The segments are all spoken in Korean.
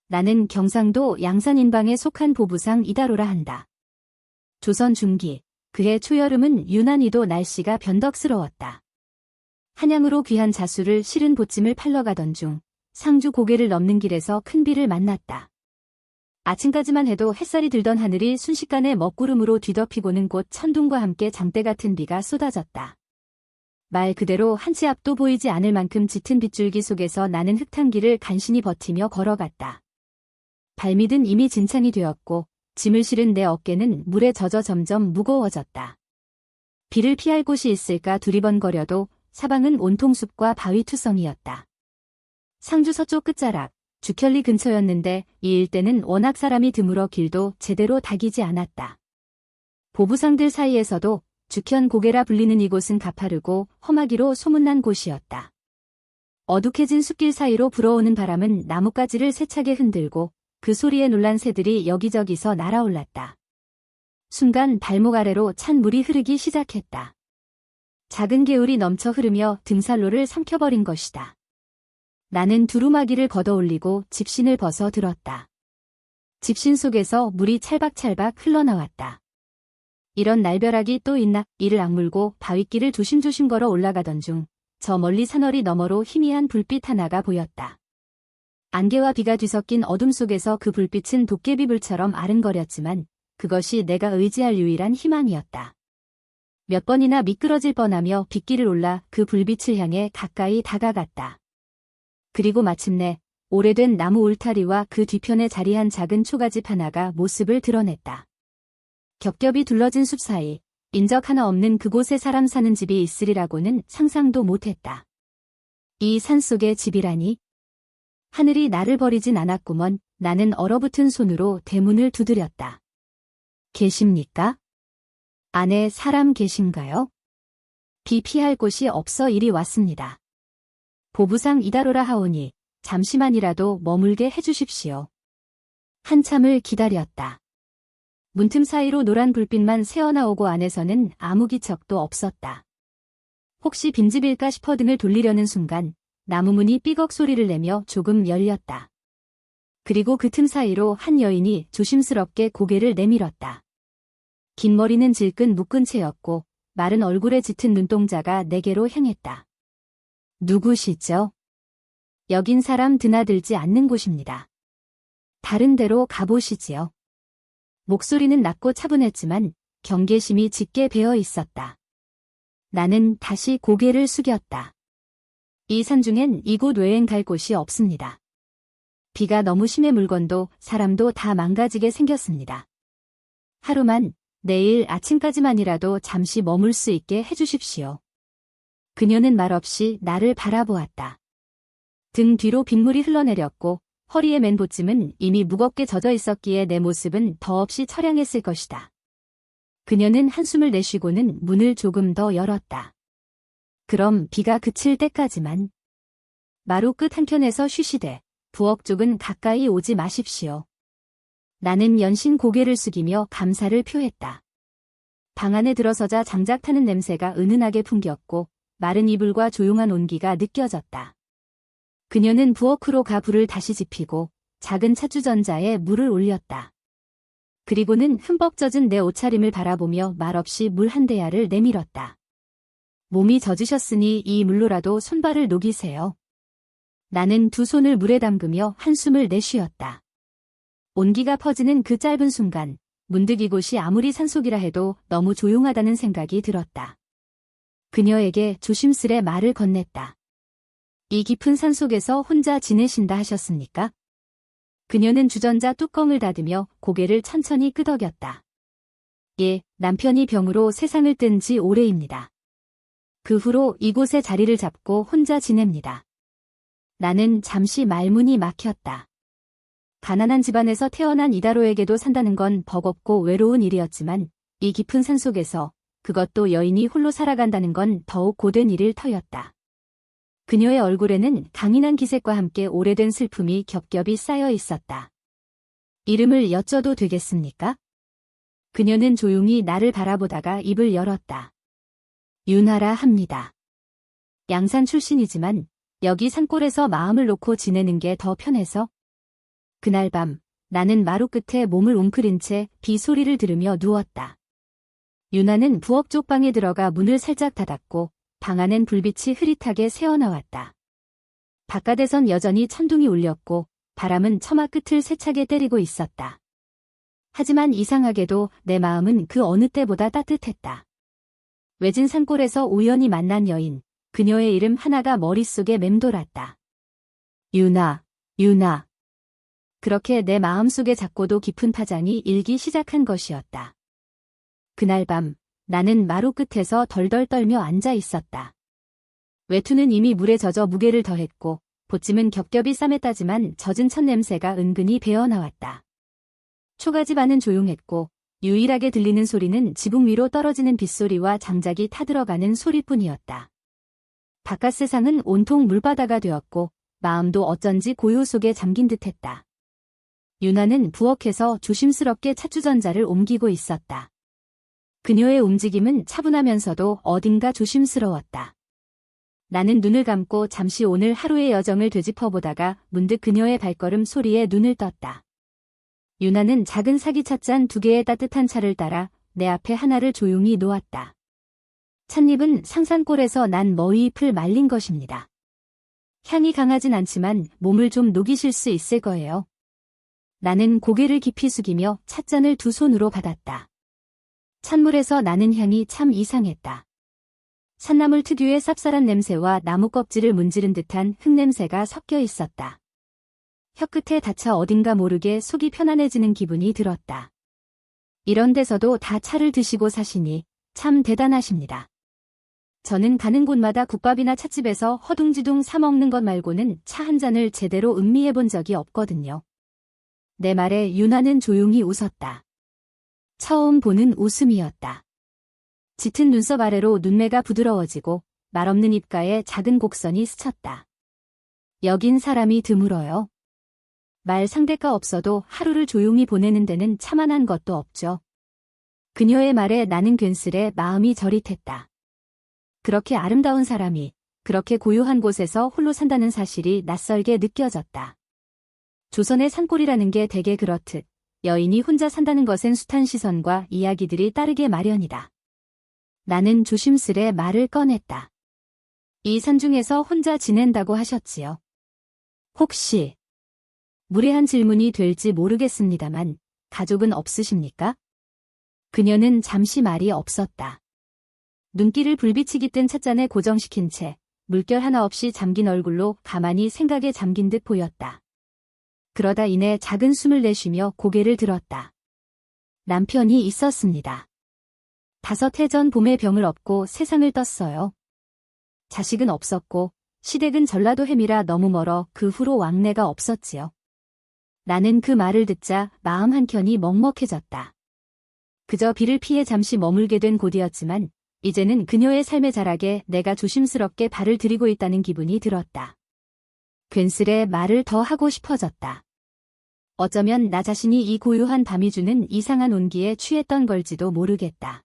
나는 경상도 양산인방에 속한 보부상 이다로라 한다. 조선 중기, 그해 초여름은 유난히도 날씨가 변덕스러웠다. 한양으로 귀한 자수를 실은 보찜을 팔러 가던 중 상주 고개를 넘는 길에서 큰 비를 만났다. 아침까지만 해도 햇살이 들던 하늘이 순식간에 먹구름으로 뒤덮이고는 곧 천둥과 함께 장대 같은 비가 쏟아졌다. 말 그대로 한 치 앞도 보이지 않을 만큼 짙은 빗줄기 속에서 나는 흙탕 길을 간신히 버티며 걸어갔다. 발밑은 이미 진창이 되었고 짐을 실은 내 어깨는 물에 젖어 점점 무거워졌다. 비를 피할 곳이 있을까 두리번거려도 사방은 온통 숲과 바위투성이었다. 상주 서쪽 끝자락, 죽현리 근처였는데 이 일대는 워낙 사람이 드물어 길도 제대로 닥이지 않았다. 보부상들 사이에서도 죽현 고개라 불리는 이곳은 가파르고 험하기로 소문난 곳이었다. 어둑해진 숲길 사이로 불어오는 바람은 나뭇가지를 세차게 흔들고 그 소리에 놀란 새들이 여기저기서 날아올랐다. 순간 발목 아래로 찬 물이 흐르기 시작했다. 작은 개울이 넘쳐 흐르며 등산로를 삼켜버린 것이다. 나는 두루마기를 걷어올리고 집신을 벗어 들었다. 집신 속에서 물이 찰박찰박 흘러나왔다. 이런 날벼락이 또 있나? 이를 악물고 바윗길을 조심조심 걸어 올라가던 중 저 멀리 산허리 너머로 희미한 불빛 하나가 보였다. 안개와 비가 뒤섞인 어둠 속에서 그 불빛은 도깨비불처럼 아른거렸지만 그것이 내가 의지할 유일한 희망이었다. 몇 번이나 미끄러질 뻔하며 빗길을 올라 그 불빛을 향해 가까이 다가갔다. 그리고 마침내 오래된 나무 울타리와 그 뒤편에 자리한 작은 초가집 하나가 모습을 드러냈다. 겹겹이 둘러진 숲 사이 인적 하나 없는 그곳에 사람 사는 집이 있으리라고는 상상도 못했다. 이 산속의 집이라니? 하늘이 나를 버리진 않았구먼. 나는 얼어붙은 손으로 대문을 두드렸다. 계십니까? 안에 사람 계신가요? 비 피할 곳이 없어 이리 왔습니다. 보부상 이다로라 하오니 잠시만이라도 머물게 해주십시오. 한참을 기다렸다. 문틈 사이로 노란 불빛만 새어나오고 안에서는 아무 기척도 없었다. 혹시 빈집일까 싶어 등을 돌리려는 순간 나무 문이 삐걱 소리를 내며 조금 열렸다. 그리고 그 틈 사이로 한 여인이 조심스럽게 고개를 내밀었다. 긴 머리는 질끈 묶은 채였고 마른 얼굴에 짙은 눈동자가 내게로 향했다. 누구시죠? 여긴 사람 드나들지 않는 곳입니다. 다른 데로 가보시지요. 목소리는 낮고 차분했지만 경계심이 짙게 배어 있었다. 나는 다시 고개를 숙였다. 이 산중엔 이곳 외엔 갈 곳이 없습니다. 비가 너무 심해 물건도 사람도 다 망가지게 생겼습니다. 하루만, 내일 아침까지만이라도 잠시 머물 수 있게 해주십시오. 그녀는 말없이 나를 바라보았다. 등 뒤로 빗물이 흘러내렸고 허리에 맨 보찜은 이미 무겁게 젖어 있었기에 내 모습은 더없이 처량했을 것이다. 그녀는 한숨을 내쉬고는 문을 조금 더 열었다. 그럼 비가 그칠 때까지만. 마루 끝 한켠에서 쉬시되 부엌 쪽은 가까이 오지 마십시오. 나는 연신 고개를 숙이며 감사를 표했다. 방 안에 들어서자 장작 타는 냄새가 은은하게 풍겼고 마른 이불과 조용한 온기가 느껴졌다. 그녀는 부엌으로 가 불을 다시 지피고 작은 찻주전자에 물을 올렸다. 그리고는 흠뻑 젖은 내 옷차림을 바라보며 말없이 물 한 대야를 내밀었다. 몸이 젖으셨으니 이 물로라도 손발을 녹이세요. 나는 두 손을 물에 담그며 한숨을 내쉬었다. 온기가 퍼지는 그 짧은 순간 문득 이곳이 아무리 산속이라 해도 너무 조용하다는 생각이 들었다. 그녀에게 조심스레 말을 건넸다. 이 깊은 산속에서 혼자 지내신다 하셨습니까? 그녀는 주전자 뚜껑을 닫으며 고개를 천천히 끄덕였다. 예, 남편이 병으로 세상을 뜬 지 오래입니다. 그 후로 이곳에 자리를 잡고 혼자 지냅니다. 나는 잠시 말문이 막혔다. 가난한 집안에서 태어난 이다로에게도 산다는 건 버겁고 외로운 일이었지만 이 깊은 산속에서 그것도 여인이 홀로 살아간다는 건 더욱 고된 일일 터였다. 그녀의 얼굴에는 강인한 기색과 함께 오래된 슬픔이 겹겹이 쌓여 있었다. 이름을 여쭤도 되겠습니까? 그녀는 조용히 나를 바라보다가 입을 열었다. 윤하라 합니다. 양산 출신이지만 여기 산골에서 마음을 놓고 지내는 게 더 편해서 그날 밤 나는 마루 끝에 몸을 웅크린 채 비 소리를 들으며 누웠다. 유나는 부엌 쪽 방에 들어가 문을 살짝 닫았고 방 안엔 불빛이 흐릿하게 새어나왔다. 바깥에선 여전히 천둥이 울렸고 바람은 처마 끝을 세차게 때리고 있었다. 하지만 이상하게도 내 마음은 그 어느 때보다 따뜻했다. 외진 산골에서 우연히 만난 여인, 그녀의 이름 하나가 머릿속에 맴돌았다. 유나, 유나. 그렇게 내 마음속에 작고도 깊은 파장이 일기 시작한 것이었다. 그날 밤 나는 마루 끝에서 덜덜 떨며 앉아 있었다. 외투는 이미 물에 젖어 무게를 더했고 보찜은 겹겹이 싸맸다지만 젖은 첫 냄새가 은근히 배어나왔다. 초가집안은 조용했고 유일하게 들리는 소리는 지붕 위로 떨어지는 빗소리와 장작이 타들어가는 소리뿐이었다. 바깥 세상은 온통 물바다가 되었고 마음도 어쩐지 고요 속에 잠긴 듯했다. 유나는 부엌에서 조심스럽게 찻주전자를 옮기고 있었다. 그녀의 움직임은 차분하면서도 어딘가 조심스러웠다. 나는 눈을 감고 잠시 오늘 하루의 여정을 되짚어보다가 문득 그녀의 발걸음 소리에 눈을 떴다. 유나는 작은 사기 찻잔 2개의 따뜻한 차를 따라 내 앞에 하나를 조용히 놓았다. 찻잎은 상산골에서 난 머위잎을 말린 것입니다. 향이 강하진 않지만 몸을 좀 녹이실 수 있을 거예요. 나는 고개를 깊이 숙이며 찻잔을 2손으로 받았다. 찬물에서 나는 향이 참 이상했다. 산나물 특유의 쌉쌀한 냄새와 나무 껍질을 문지른 듯한 흙냄새가 섞여 있었다. 혀끝에 닿자 어딘가 모르게 속이 편안해지는 기분이 들었다. 이런 데서도 다 차를 드시고 사시니 참 대단하십니다. 저는 가는 곳마다 국밥이나 찻집에서 허둥지둥 사 먹는 것 말고는 차 한 잔을 제대로 음미해 본 적이 없거든요. 내 말에 유나는 조용히 웃었다. 처음 보는 웃음이었다. 짙은 눈썹 아래로 눈매가 부드러워지고 말없는 입가에 작은 곡선이 스쳤다. 여긴 사람이 드물어요. 말 상대가 없어도 하루를 조용히 보내는 데는 차만한 것도 없죠. 그녀의 말에 나는 괜스레 마음이 저릿했다. 그렇게 아름다운 사람이 그렇게 고요한 곳에서 홀로 산다는 사실이 낯설게 느껴졌다. 조선의 산골이라는 게 대개 그렇듯 여인이 혼자 산다는 것엔 숱한 시선과 이야기들이 따르게 마련이다. 나는 조심스레 말을 꺼냈다. 이 산중에서 혼자 지낸다고 하셨지요. 혹시 무례한 질문이 될지 모르겠습니다만 가족은 없으십니까? 그녀는 잠시 말이 없었다. 눈길을 불빛이 깃든 찻잔에 고정시킨 채 물결 하나 없이 잠긴 얼굴로 가만히 생각에 잠긴 듯 보였다. 그러다 이내 작은 숨을 내쉬며 고개를 들었다. 남편이 있었습니다. 5해 전 봄에 병을 업고 세상을 떴어요. 자식은 없었고 시댁은 전라도 해미라 너무 멀어 그 후로 왕래가 없었지요. 나는 그 말을 듣자 마음 한켠이 먹먹해졌다. 그저 비를 피해 잠시 머물게 된 곳이었지만 이제는 그녀의 삶의 자락에 내가 조심스럽게 발을 들이고 있다는 기분이 들었다. 괜스레 말을 더 하고 싶어졌다. 어쩌면 나 자신이 이 고요한 밤이 주는 이상한 온기에 취했던 걸지도 모르겠다.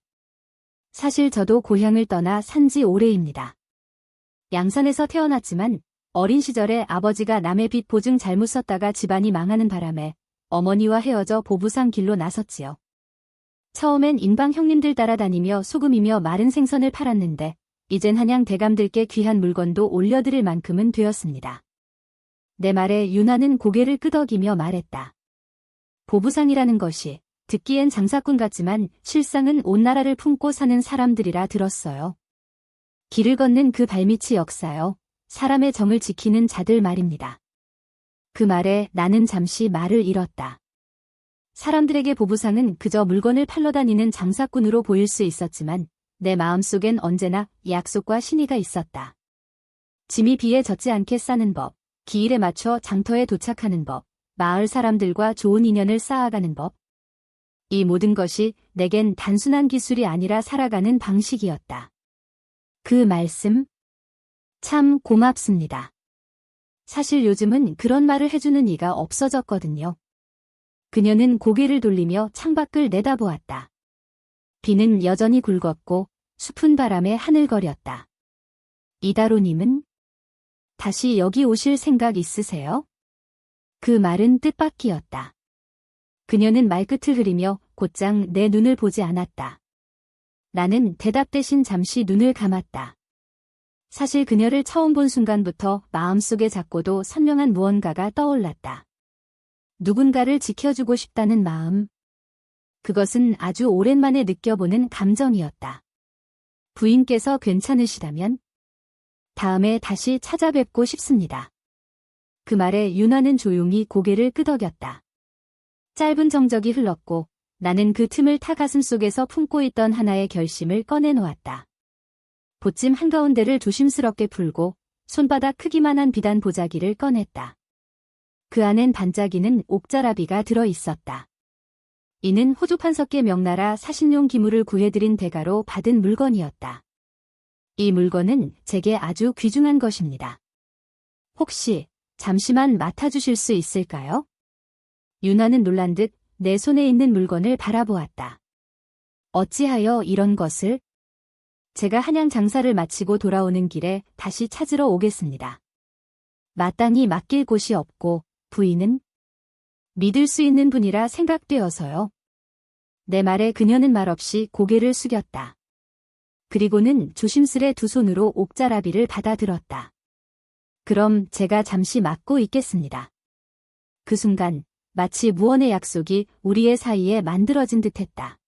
사실 저도 고향을 떠나 산지 오래입니다. 양산에서 태어났지만 어린 시절에 아버지가 남의 빚 보증 잘못 썼다가 집안이 망하는 바람에 어머니와 헤어져 보부상 길로 나섰지요. 처음엔 인방 형님들 따라다니며 소금이며 마른 생선을 팔았는데 이젠 한양 대감들께 귀한 물건도 올려드릴 만큼은 되었습니다. 내 말에 유나는 고개를 끄덕이며 말했다. 보부상이라는 것이 듣기엔 장사꾼 같지만 실상은 온 나라를 품고 사는 사람들이라 들었어요. 길을 걷는 그 발밑이 역사요. 사람의 정을 지키는 자들 말입니다. 그 말에 나는 잠시 말을 잃었다. 사람들에게 보부상은 그저 물건을 팔러 다니는 장사꾼으로 보일 수 있었지만 내 마음속엔 언제나 약속과 신의가 있었다. 짐이 비에 젖지 않게 싸는 법, 기일에 맞춰 장터에 도착하는 법, 마을 사람들과 좋은 인연을 쌓아가는 법. 이 모든 것이 내겐 단순한 기술이 아니라 살아가는 방식이었다. 그 말씀 참 고맙습니다. 사실 요즘은 그런 말을 해주는 이가 없어졌거든요. 그녀는 고개를 돌리며 창밖을 내다보았다. 비는 여전히 굵었고 숲은 바람에 하늘거렸다. 이다로님은 다시 여기 오실 생각 있으세요? 그 말은 뜻밖이었다. 그녀는 말끝을 흐리며 곧장 내 눈을 보지 않았다. 나는 대답 대신 잠시 눈을 감았다. 사실 그녀를 처음 본 순간부터 마음속에 작고도 선명한 무언가가 떠올랐다. 누군가를 지켜주고 싶다는 마음. 그것은 아주 오랜만에 느껴보는 감정이었다. 부인께서 괜찮으시다면? 다음에 다시 찾아뵙고 싶습니다. 그 말에 윤아는 조용히 고개를 끄덕였다. 짧은 정적이 흘렀고 나는 그 틈을 타 가슴속에서 품고 있던 하나의 결심을 꺼내놓았다. 보찜 한가운데를 조심스럽게 풀고 손바닥 크기만한 비단 보자기를 꺼냈다. 그 안엔 반짝이는 옥자라비가 들어있었다. 이는 호주 판석계 명나라 사신용 기물을 구해드린 대가로 받은 물건이었다. 이 물건은 제게 아주 귀중한 것입니다. 혹시 잠시만 맡아주실 수 있을까요? 윤아는 놀란 듯 내 손에 있는 물건을 바라보았다. 어찌하여 이런 것을? 제가 한양 장사를 마치고 돌아오는 길에 다시 찾으러 오겠습니다. 마땅히 맡길 곳이 없고 부인은 믿을 수 있는 분이라 생각되어서요. 내 말에 그녀는 말없이 고개를 숙였다. 그리고는 조심스레 두 손으로 옥자라비를 받아들었다. 그럼 제가 잠시 맡고 있겠습니다. 그 순간 마치 무언의 약속이 우리의 사이에 만들어진 듯했다.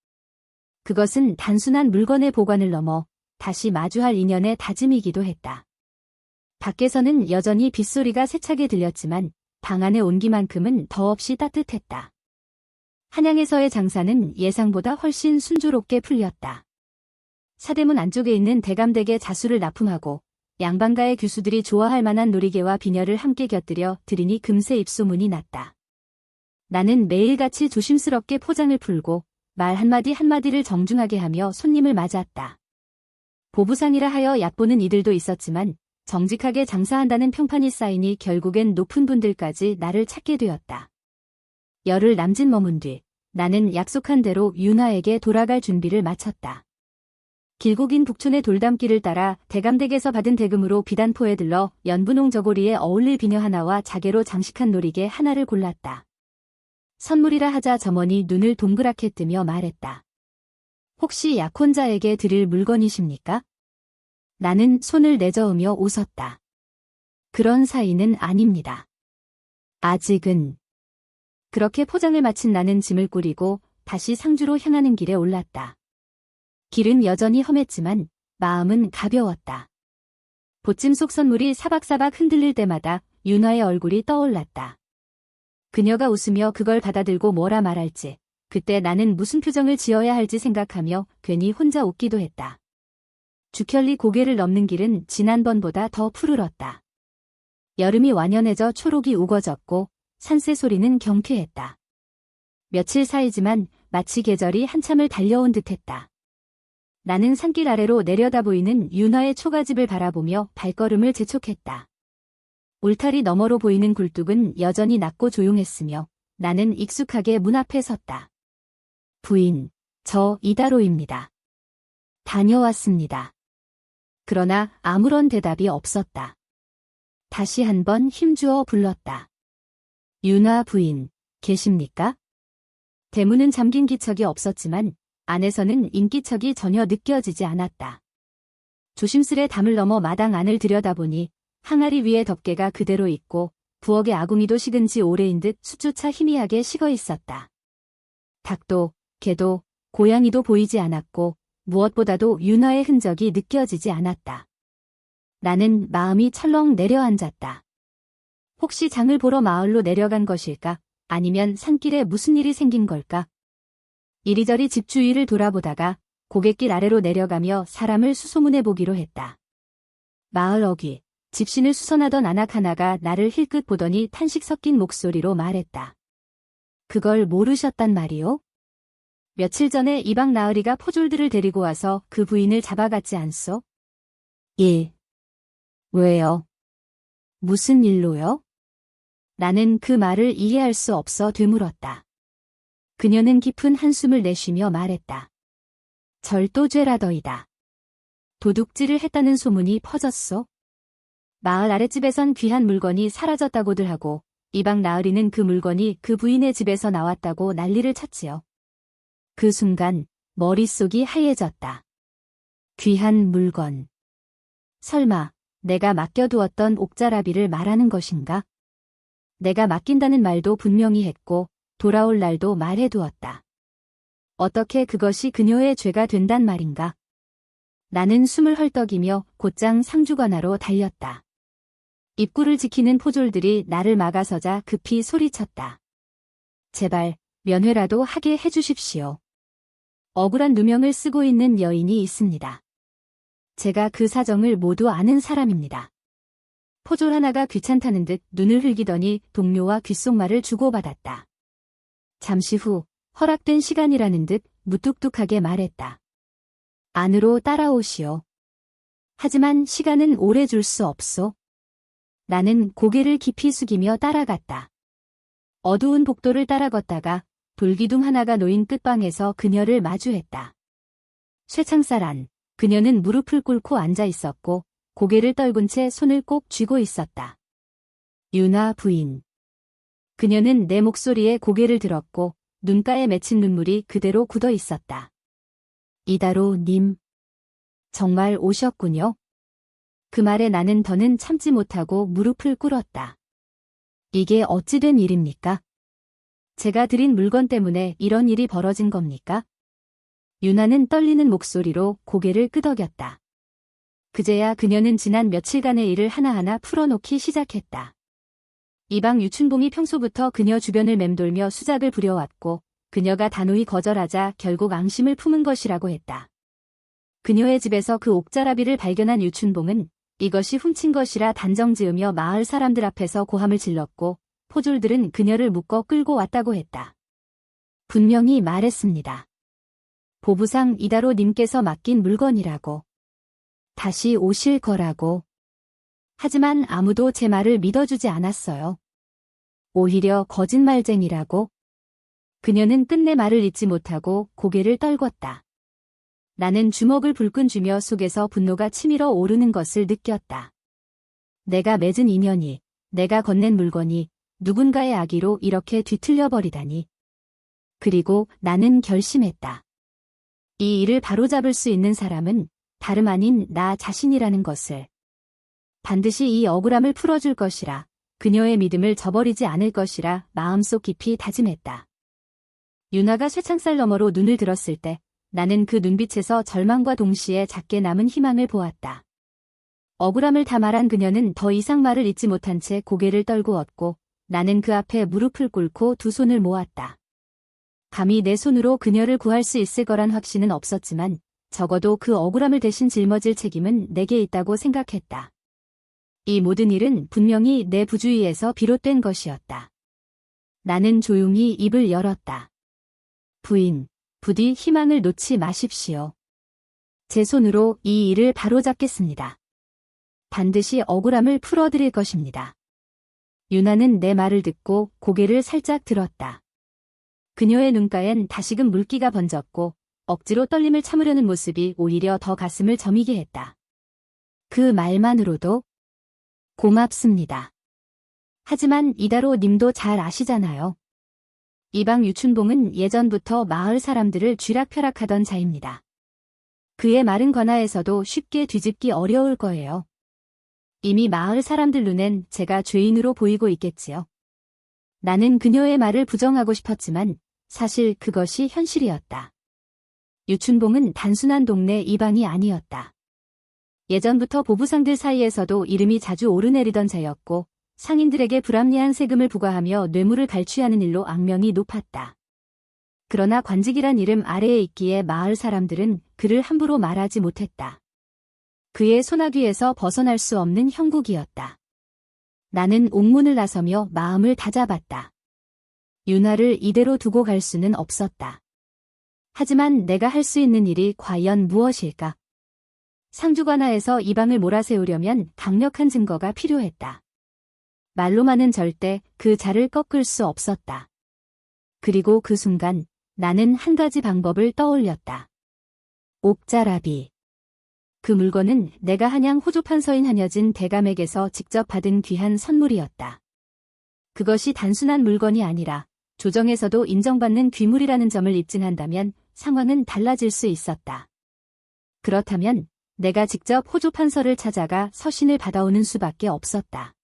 그것은 단순한 물건의 보관을 넘어 다시 마주할 인연의 다짐이기도 했다. 밖에서는 여전히 빗소리가 세차게 들렸지만 방 안의 온기만큼은 더없이 따뜻했다. 한양에서의 장사는 예상보다 훨씬 순조롭게 풀렸다. 사대문 안쪽에 있는 대감댁에 자수를 납품하고 양반가의 규수들이 좋아할 만한 놀이개와 비녀를 함께 곁들여 드리니 금세 입소문이 났다. 나는 매일같이 조심스럽게 포장을 풀고 말 한마디 한마디를 정중하게 하며 손님을 맞았다. 보부상이라 하여 얕보는 이들도 있었지만 정직하게 장사한다는 평판이 쌓이니 결국엔 높은 분들까지 나를 찾게 되었다. 열흘 남짓 머문 뒤 나는 약속한 대로 윤아에게 돌아갈 준비를 마쳤다. 길고 긴 북촌의 돌담길을 따라 대감댁에서 받은 대금으로 비단포에 들러 연분홍 저고리에 어울릴 비녀 하나와 자개로 장식한 놀이개 하나를 골랐다. 선물이라 하자 점원이 눈을 동그랗게 뜨며 말했다. 혹시 약혼자에게 드릴 물건이십니까? 나는 손을 내저으며 웃었다. 그런 사이는 아닙니다. 아직은. 그렇게 포장을 마친 나는 짐을 꾸리고 다시 상주로 향하는 길에 올랐다. 길은 여전히 험했지만 마음은 가벼웠다. 보찜 속 선물이 사박사박 흔들릴 때마다 윤아의 얼굴이 떠올랐다. 그녀가 웃으며 그걸 받아들고 뭐라 말할지, 그때 나는 무슨 표정을 지어야 할지 생각하며 괜히 혼자 웃기도 했다. 주켈리 고개를 넘는 길은 지난번보다 더 푸르렀다. 여름이 완연해져 초록이 우거졌고 산새 소리는 경쾌했다. 며칠 사이지만 마치 계절이 한참을 달려온 듯했다. 나는 산길 아래로 내려다 보이는 윤화의 초가집을 바라보며 발걸음을 재촉했다. 울타리 너머로 보이는 굴뚝은 여전히 낮고 조용했으며 나는 익숙하게 문 앞에 섰다. 부인, 저 이다로입니다. 다녀왔습니다. 그러나 아무런 대답이 없었다. 다시 한번 힘주어 불렀다. 윤화 부인, 계십니까? 대문은 잠긴 기척이 없었지만 안에서는 인기척이 전혀 느껴지지 않았다. 조심스레 담을 넘어 마당 안을 들여다보니 항아리 위에 덮개가 그대로 있고 부엌의 아궁이도 식은 지 오래인 듯 숲조차 희미하게 식어 있었다. 닭도, 개도, 고양이도 보이지 않았고 무엇보다도 윤화의 흔적이 느껴지지 않았다. 나는 마음이 철렁 내려앉았다. 혹시 장을 보러 마을로 내려간 것일까? 아니면 산길에 무슨 일이 생긴 걸까? 이리저리 집 주위를 돌아보다가 고갯길 아래로 내려가며 사람을 수소문해 보기로 했다. 마을 어귀, 집신을 수선하던 아낙 하나가 나를 힐끗 보더니 탄식 섞인 목소리로 말했다. 그걸 모르셨단 말이오? 며칠 전에 이방 나으리가 포졸들을 데리고 와서 그 부인을 잡아갔지 않소? 예. 왜요? 무슨 일로요? 나는 그 말을 이해할 수 없어 되물었다. 그녀는 깊은 한숨을 내쉬며 말했다. 절도죄라더이다. 도둑질을 했다는 소문이 퍼졌소? 마을 아랫집에선 귀한 물건이 사라졌다고들 하고 이방 나으리는 그 물건이 그 부인의 집에서 나왔다고 난리를 쳤지요. 그 순간 머릿속이 하얘졌다. 귀한 물건. 설마 내가 맡겨두었던 옥자라비를 말하는 것인가? 내가 맡긴다는 말도 분명히 했고 돌아올 날도 말해두었다. 어떻게 그것이 그녀의 죄가 된단 말인가? 나는 숨을 헐떡이며 곧장 상주관하로 달렸다. 입구를 지키는 포졸들이 나를 막아서자 급히 소리쳤다. 제발 면회라도 하게 해주십시오. 억울한 누명을 쓰고 있는 여인이 있습니다. 제가 그 사정을 모두 아는 사람입니다. 포졸 하나가 귀찮다는 듯 눈을 흘기더니 동료와 귓속말을 주고받았다. 잠시 후 허락된 시간이라는 듯 무뚝뚝하게 말했다. 안으로 따라오시오. 하지만 시간은 오래 줄 수 없소. 나는 고개를 깊이 숙이며 따라갔다. 어두운 복도를 따라 걷다가 돌기둥 하나가 놓인 끝방에서 그녀를 마주했다. 쇠창살 안, 그녀는 무릎을 꿇고 앉아 있었고 고개를 떨군 채 손을 꼭 쥐고 있었다. 유나 부인. 그녀는 내 목소리에 고개를 들었고 눈가에 맺힌 눈물이 그대로 굳어 있었다. 이다로 님. 정말 오셨군요. 그 말에 나는 더는 참지 못하고 무릎을 꿇었다. 이게 어찌 된 일입니까? 제가 드린 물건 때문에 이런 일이 벌어진 겁니까? 유나는 떨리는 목소리로 고개를 끄덕였다. 그제야 그녀는 지난 며칠간의 일을 하나하나 풀어놓기 시작했다. 이방 유춘봉이 평소부터 그녀 주변을 맴돌며 수작을 부려왔고 그녀가 단호히 거절하자 결국 앙심을 품은 것이라고 했다. 그녀의 집에서 그 옥자라비를 발견한 유춘봉은 이것이 훔친 것이라 단정지으며 마을 사람들 앞에서 고함을 질렀고 포졸들은 그녀를 묶어 끌고 왔다고 했다. 분명히 말했습니다. 보부상 이다로 님께서 맡긴 물건이라고. 다시 오실 거라고. 하지만 아무도 제 말을 믿어주지 않았어요. 오히려 거짓말쟁이라고. 그녀는 끝내 말을 잇지 못하고 고개를 떨궜다. 나는 주먹을 불끈 쥐며 속에서 분노가 치밀어 오르는 것을 느꼈다. 내가 맺은 인연이, 내가 건넨 물건이 누군가의 악의로 이렇게 뒤틀려 버리다니. 그리고 나는 결심했다. 이 일을 바로잡을 수 있는 사람은 다름 아닌 나 자신이라는 것을. 반드시 이 억울함을 풀어줄 것이라, 그녀의 믿음을 저버리지 않을 것이라 마음속 깊이 다짐했다. 유나가 쇠창살 너머로 눈을 들었을 때 나는 그 눈빛에서 절망과 동시에 작게 남은 희망을 보았다. 억울함을 다 말한 그녀는 더 이상 말을 잇지 못한 채 고개를 떨구었고 나는 그 앞에 무릎을 꿇고 두 손을 모았다. 감히 내 손으로 그녀를 구할 수 있을 거란 확신은 없었지만 적어도 그 억울함을 대신 짊어질 책임은 내게 있다고 생각했다. 이 모든 일은 분명히 내 부주의에서 비롯된 것이었다. 나는 조용히 입을 열었다. 부인, 부디 희망을 놓지 마십시오. 제 손으로 이 일을 바로잡겠습니다. 반드시 억울함을 풀어드릴 것입니다. 유나는 내 말을 듣고 고개를 살짝 들었다. 그녀의 눈가엔 다시금 물기가 번졌고 억지로 떨림을 참으려는 모습이 오히려 더 가슴을 저미게 했다. 그 말만으로도 고맙습니다. 하지만 이다로 님도 잘 아시잖아요. 이방 유춘봉은 예전부터 마을 사람들을 쥐락펴락하던 자입니다. 그의 말은 관아에서도 쉽게 뒤집기 어려울 거예요. 이미 마을 사람들 눈엔 제가 죄인으로 보이고 있겠지요. 나는 그녀의 말을 부정하고 싶었지만 사실 그것이 현실이었다. 유춘봉은 단순한 동네 이방이 아니었다. 예전부터 보부상들 사이에서도 이름이 자주 오르내리던 자였고 상인들에게 불합리한 세금을 부과하며 뇌물을 갈취하는 일로 악명이 높았다. 그러나 관직이란 이름 아래에 있기에 마을 사람들은 그를 함부로 말하지 못했다. 그의 소나귀에서 벗어날 수 없는 형국이었다. 나는 옥문을 나서며 마음을 다잡았다. 유나를 이대로 두고 갈 수는 없었다. 하지만 내가 할 수 있는 일이 과연 무엇일까? 상주관하에서 이방을 몰아세우려면 강력한 증거가 필요했다. 말로만은 절대 그 자를 꺾을 수 없었다. 그리고 그 순간 나는 한 가지 방법을 떠올렸다. 옥자라비. 그 물건은 내가 한양 호조판서인 한여진 대감에게서 직접 받은 귀한 선물이었다. 그것이 단순한 물건이 아니라 조정에서도 인정받는 귀물이라는 점을 입증한다면 상황은 달라질 수 있었다. 그렇다면 내가 직접 호조 판서를 찾아가 서신을 받아오는 수밖에 없었다.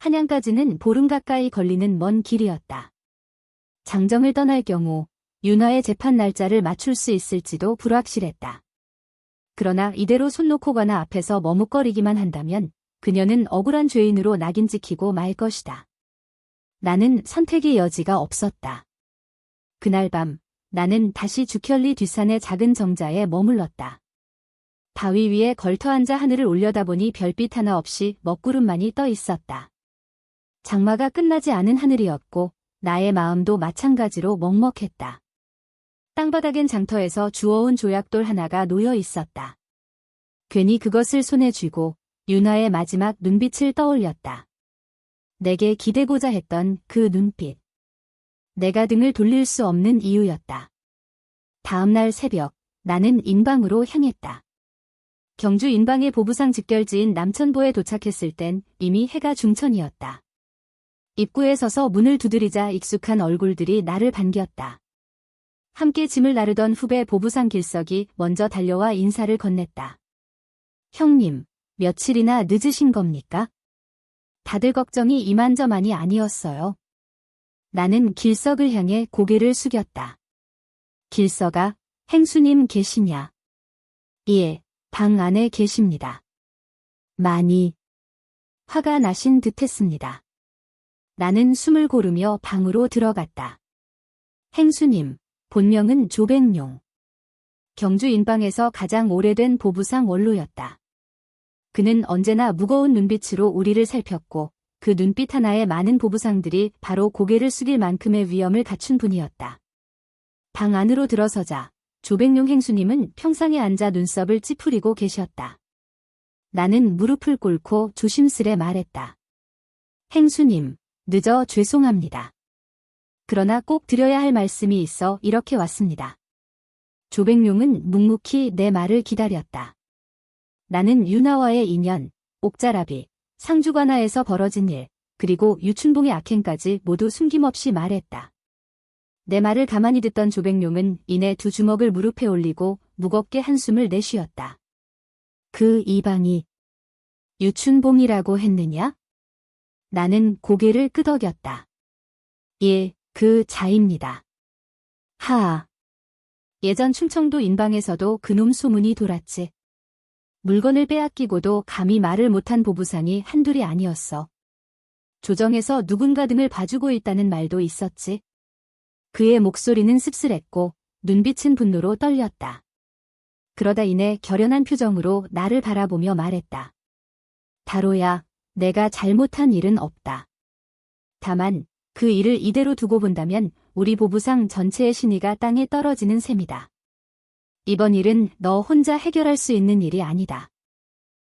한양까지는 보름 가까이 걸리는 먼 길이었다. 장정을 떠날 경우 윤화의 재판 날짜를 맞출 수 있을지도 불확실했다. 그러나 이대로 손 놓고 가나 앞에서 머뭇거리기만 한다면 그녀는 억울한 죄인으로 낙인 찍히고 말 것이다. 나는 선택의 여지가 없었다. 그날 밤 나는 다시 주켤리 뒷산의 작은 정자에 머물렀다. 바위 위에 걸터앉아 하늘을 올려다보니 별빛 하나 없이 먹구름만이 떠 있었다. 장마가 끝나지 않은 하늘이었고 나의 마음도 마찬가지로 먹먹했다. 땅바닥엔 장터에서 주워온 조약돌 하나가 놓여 있었다. 괜히 그것을 손에 쥐고 윤화의 마지막 눈빛을 떠올렸다. 내게 기대고자 했던 그 눈빛. 내가 등을 돌릴 수 없는 이유였다. 다음 날 새벽 나는 인방으로 향했다. 경주 인방의 보부상 직결지인 남천보에 도착했을 땐 이미 해가 중천이었다. 입구에 서서 문을 두드리자 익숙한 얼굴들이 나를 반겼다. 함께 짐을 나르던 후배 보부상 길석이 먼저 달려와 인사를 건넸다. 형님, 며칠이나 늦으신 겁니까? 다들 걱정이 이만저만이 아니었어요. 나는 길석을 향해 고개를 숙였다. 길석아, 행수님 계시냐? 예, 방 안에 계십니다. 많이 화가 나신 듯했습니다. 나는 숨을 고르며 방으로 들어갔다. 행수님, 본명은 조백룡. 경주 인방에서 가장 오래된 보부상 원로였다. 그는 언제나 무거운 눈빛으로 우리를 살폈고 그 눈빛 하나에 많은 보부상들이 바로 고개를 숙일 만큼의 위엄을 갖춘 분이었다. 방 안으로 들어서자 조백룡 행수님은 평상에 앉아 눈썹을 찌푸리고 계셨다. 나는 무릎을 꿇고 조심스레 말했다. 행수님, 늦어 죄송합니다. 그러나 꼭 드려야 할 말씀이 있어 이렇게 왔습니다. 조백룡은 묵묵히 내 말을 기다렸다. 나는 윤화와의 인연, 옥자라비, 상주관하에서 벌어진 일, 그리고 유춘봉의 악행까지 모두 숨김없이 말했다. 내 말을 가만히 듣던 조백룡은 이내 두 주먹을 무릎에 올리고 무겁게 한숨을 내쉬었다. 그 이방이 유춘봉이라고 했느냐? 나는 고개를 끄덕였다. 예, 그 자입니다. 하아. 예전 충청도 인방에서도 그놈 소문이 돌았지. 물건을 빼앗기고도 감히 말을 못한 보부상이 한둘이 아니었어. 조정에서 누군가 등을 봐주고 있다는 말도 있었지. 그의 목소리는 씁쓸했고 눈빛은 분노로 떨렸다. 그러다 이내 결연한 표정으로 나를 바라보며 말했다. 다로야, 내가 잘못한 일은 없다. 다만 그 일을 이대로 두고 본다면 우리 보부상 전체의 신의가 땅에 떨어지는 셈이다. 이번 일은 너 혼자 해결할 수 있는 일이 아니다.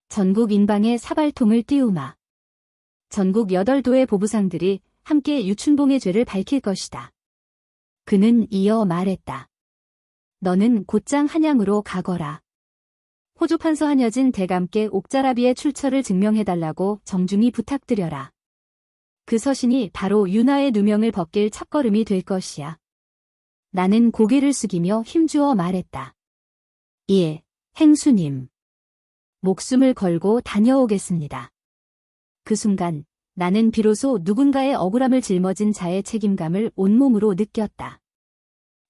전국 인방에 사발통을 띄우마. 전국 8도의 보부상들이 함께 유춘봉의 죄를 밝힐 것이다. 그는 이어 말했다. 너는 곧장 한양으로 가거라. 호조판서 한여진 대감께 옥자라비의 출처를 증명해달라고 정중히 부탁드려라. 그 서신이 바로 윤화의 누명을 벗길 첫걸음이 될 것이야. 나는 고개를 숙이며 힘주어 말했다. 예, 행수님. 목숨을 걸고 다녀오겠습니다. 그 순간 나는 비로소 누군가의 억울함을 짊어진 자의 책임감을 온몸으로 느꼈다.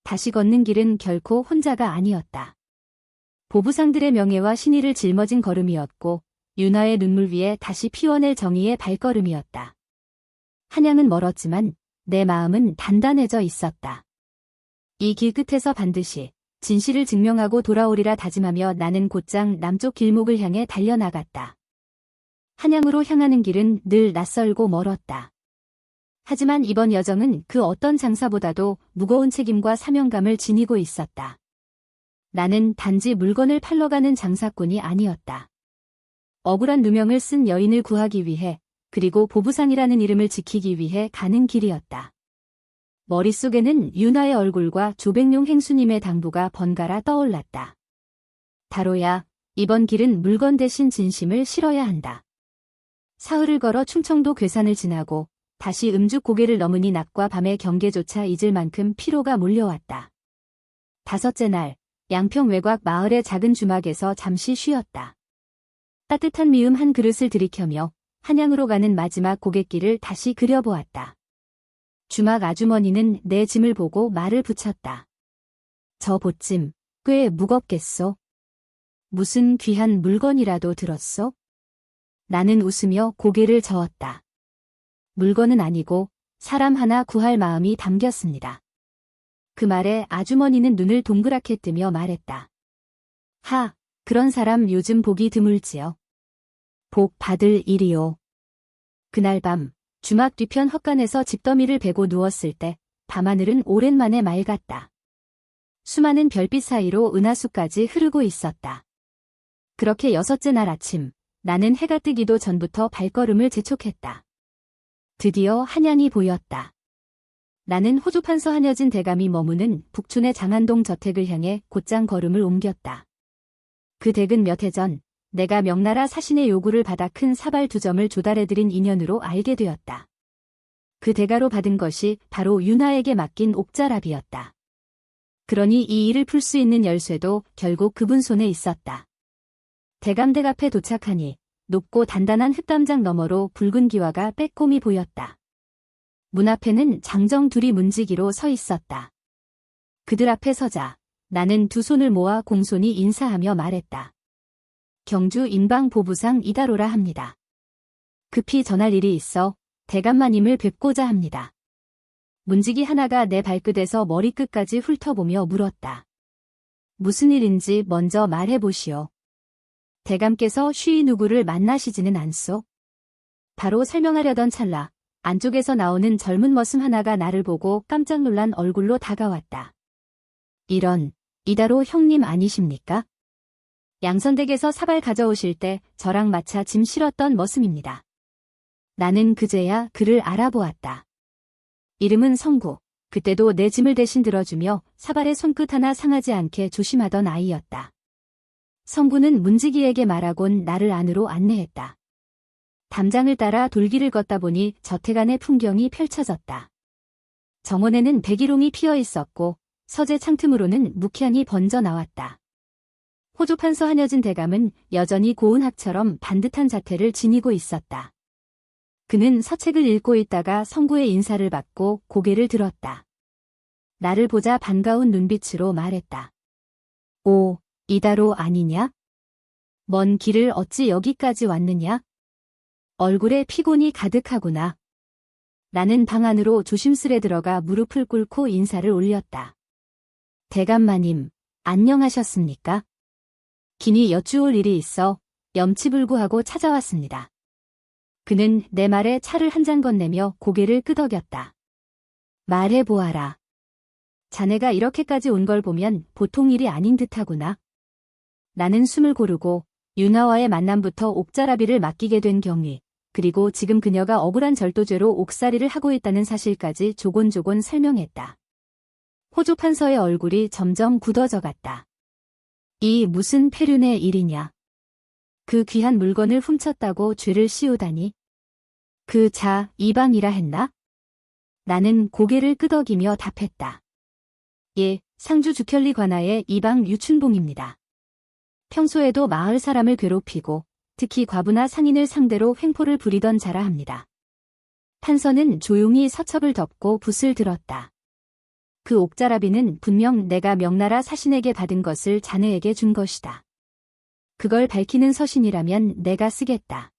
다시 걷는 길은 결코 혼자가 아니었다. 보부상들의 명예와 신의를 짊어진 걸음이었고 윤화의 눈물 위에 다시 피워낼 정의의 발걸음이었다. 한양은 멀었지만 내 마음은 단단해져 있었다. 이 길 끝에서 반드시 진실을 증명하고 돌아오리라 다짐하며 나는 곧장 남쪽 길목을 향해 달려나갔다. 한양으로 향하는 길은 늘 낯설고 멀었다. 하지만 이번 여정은 그 어떤 장사보다도 무거운 책임과 사명감을 지니고 있었다. 나는 단지 물건을 팔러 가는 장사꾼이 아니었다. 억울한 누명을 쓴 여인을 구하기 위해 그리고 보부상이라는 이름을 지키기 위해 가는 길이었다. 머릿속에는 윤화의 얼굴과 조백룡 행수님의 당부가 번갈아 떠올랐다. 다로야, 이번 길은 물건 대신 진심을 실어야 한다. 사흘을 걸어 충청도 괴산을 지나고 다시 음죽 고개를 넘으니 낮과 밤의 경계조차 잊을 만큼 피로가 몰려왔다. 다섯째 날, 양평 외곽 마을의 작은 주막에서 잠시 쉬었다. 따뜻한 미음 한 그릇을 들이켜며 한양으로 가는 마지막 고갯길을 다시 그려보았다. 주막 아주머니는 내 짐을 보고 말을 붙였다. 저 보찜, 꽤 무겁겠소? 무슨 귀한 물건이라도 들었소? 나는 웃으며 고개를 저었다. 물건은 아니고 사람 하나 구할 마음이 담겼습니다. 그 말에 아주머니는 눈을 동그랗게 뜨며 말했다. 하, 그런 사람 요즘 보기 드물지요. 복 받을 일이요. 그날 밤 주막 뒤편 헛간에서 집더미를 베고 누웠을 때 밤하늘은 오랜만에 맑았다. 수많은 별빛 사이로 은하수까지 흐르고 있었다. 그렇게 여섯째 날 아침, 나는 해가 뜨기도 전부터 발걸음을 재촉했다. 드디어 한양이 보였다. 나는 호조판서 한여진 대감이 머무는 북촌의 장안동 저택을 향해 곧장 걸음을 옮겼다. 그 댁은 몇 해 전 내가 명나라 사신의 요구를 받아 큰 사발 2점을 조달해드린 인연으로 알게 되었다. 그 대가로 받은 것이 바로 윤하에게 맡긴 옥자랍이었다. 그러니 이 일을 풀 수 있는 열쇠도 결국 그분 손에 있었다. 대감댁 앞에 도착하니 높고 단단한 흙담장 너머로 붉은 기와가 빼꼼히 보였다. 문 앞에는 장정 둘이 문지기로 서 있었다. 그들 앞에 서자 나는 두 손을 모아 공손히 인사하며 말했다. 경주 인방보부상 이다로라 합니다. 급히 전할 일이 있어 대감마님을 뵙고자 합니다. 문지기 하나가 내 발끝에서 머리끝까지 훑어보며 물었다. 무슨 일인지 먼저 말해보시오. 대감께서 쉬이 누구를 만나시지는 않소? 바로 설명하려던 찰나 안쪽에서 나오는 젊은 머슴 하나가 나를 보고 깜짝 놀란 얼굴로 다가왔다. 이런, 이다로 형님 아니십니까? 양선댁에서 사발 가져오실 때 저랑 마차 짐 실었던 머슴입니다. 나는 그제야 그를 알아보았다. 이름은 성구, 그때도 내 짐을 대신 들어주며 사발의 손끝 하나 상하지 않게 조심하던 아이였다. 성구는 문지기에게 말하곤 나를 안으로 안내했다. 담장을 따라 돌길을 걷다 보니 저택 안의 풍경이 펼쳐졌다. 정원에는 백일홍이 피어 있었고 서재 창틈으로는 묵향이 번져 나왔다. 호조판서 한여진 대감은 여전히 고운 학처럼 반듯한 자태를 지니고 있었다. 그는 서책을 읽고 있다가 성구의 인사를 받고 고개를 들었다. 나를 보자 반가운 눈빛으로 말했다. 오, 이다로 아니냐? 먼 길을 어찌 여기까지 왔느냐? 얼굴에 피곤이 가득하구나. 나는 방 안으로 조심스레 들어가 무릎을 꿇고 인사를 올렸다. 대감마님, 안녕하셨습니까? 긴히 여쭈올 일이 있어 염치불구하고 찾아왔습니다. 그는 내 말에 차를 한 잔 건네며 고개를 끄덕였다. 말해보아라. 자네가 이렇게까지 온 걸 보면 보통 일이 아닌 듯하구나. 나는 숨을 고르고 윤하와의 만남부터 옥자라비를 맡기게 된 경위, 그리고 지금 그녀가 억울한 절도죄로 옥살이를 하고 있다는 사실까지 조곤조곤 설명했다. 호조판서의 얼굴이 점점 굳어져 갔다. 이 무슨 폐륜의 일이냐. 그 귀한 물건을 훔쳤다고 죄를 씌우다니. 그 자 이방이라 했나? 나는 고개를 끄덕이며 답했다. 예, 상주 주켈리 관아의 이방 유춘봉입니다. 평소에도 마을 사람을 괴롭히고 특히 과부나 상인을 상대로 횡포를 부리던 자라 합니다. 판서는 조용히 서첩을 덮고 붓을 들었다. 그 옥자라비는 분명 내가 명나라 사신에게 받은 것을 자네에게 준 것이다. 그걸 밝히는 서신이라면 내가 쓰겠다.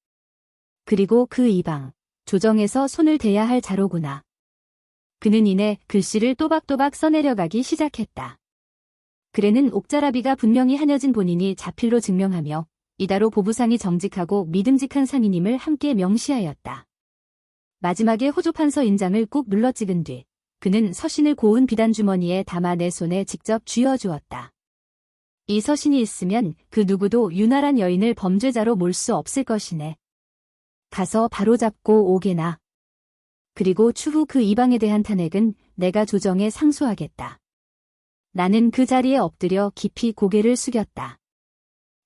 그리고 그 이방, 조정에서 손을 대야 할 자로구나. 그는 이내 글씨를 또박또박 써내려가기 시작했다. 글에는 옥자라비가 분명히 한여진 본인이 자필로 증명하며 이다로 보부상이 정직하고 믿음직한 상인임을 함께 명시하였다. 마지막에 호조판서 인장을 꾹 눌러 찍은 뒤 그는 서신을 고운 비단주머니에 담아 내 손에 직접 쥐어주었다. 이 서신이 있으면 그 누구도 윤활한 여인을 범죄자로 몰 수 없을 것이네. 가서 바로잡고 오게나. 그리고 추후 그 이방에 대한 탄핵은 내가 조정에 상소하겠다. 나는 그 자리에 엎드려 깊이 고개를 숙였다.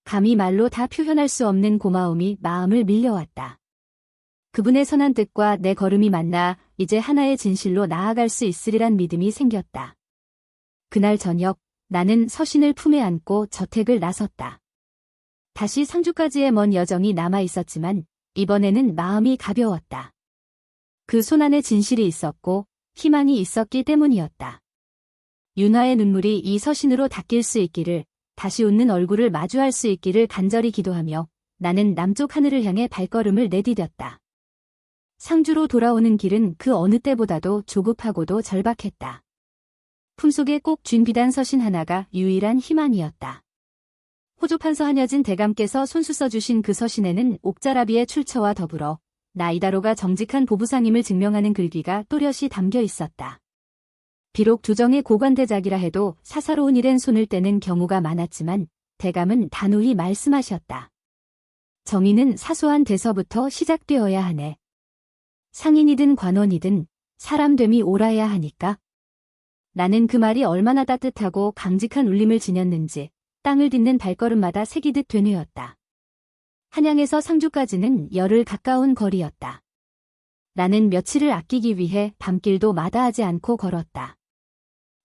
감히 말로 다 표현할 수 없는 고마움이 마음을 밀려왔다. 그분의 선한 뜻과 내 걸음이 만나 이제 하나의 진실로 나아갈 수 있으리란 믿음이 생겼다. 그날 저녁 나는 서신을 품에 안고 저택을 나섰다. 다시 상주까지의 먼 여정이 남아 있었지만 이번에는 마음이 가벼웠다. 그 손안에 진실이 있었고 희망이 있었기 때문이었다. 윤화의 눈물이 이 서신으로 닦일 수 있기를, 다시 웃는 얼굴을 마주할 수 있기를 간절히 기도하며 나는 남쪽 하늘을 향해 발걸음을 내디뎠다. 상주로 돌아오는 길은 그 어느 때보다도 조급하고도 절박했다. 품속에 꼭 쥔 비단 서신 하나가 유일한 희망이었다. 호조판서 한여진 대감께서 손수 써주신 그 서신에는 옥자라비의 출처와 더불어 나 이다로가 정직한 보부상임을 증명하는 글귀가 또렷이 담겨 있었다. 비록 두정의 고관대작이라 해도 사사로운 일엔 손을 떼는 경우가 많았지만 대감은 단호히 말씀하셨다. 정의는 사소한 데서부터 시작되어야 하네. 상인이든 관원이든 사람됨이 옳아야 하니까. 나는 그 말이 얼마나 따뜻하고 강직한 울림을 지녔는지 땅을 딛는 발걸음마다 새기듯 되뇌었다. 한양에서 상주까지는 열흘 가까운 거리였다. 나는 며칠을 아끼기 위해 밤길도 마다하지 않고 걸었다.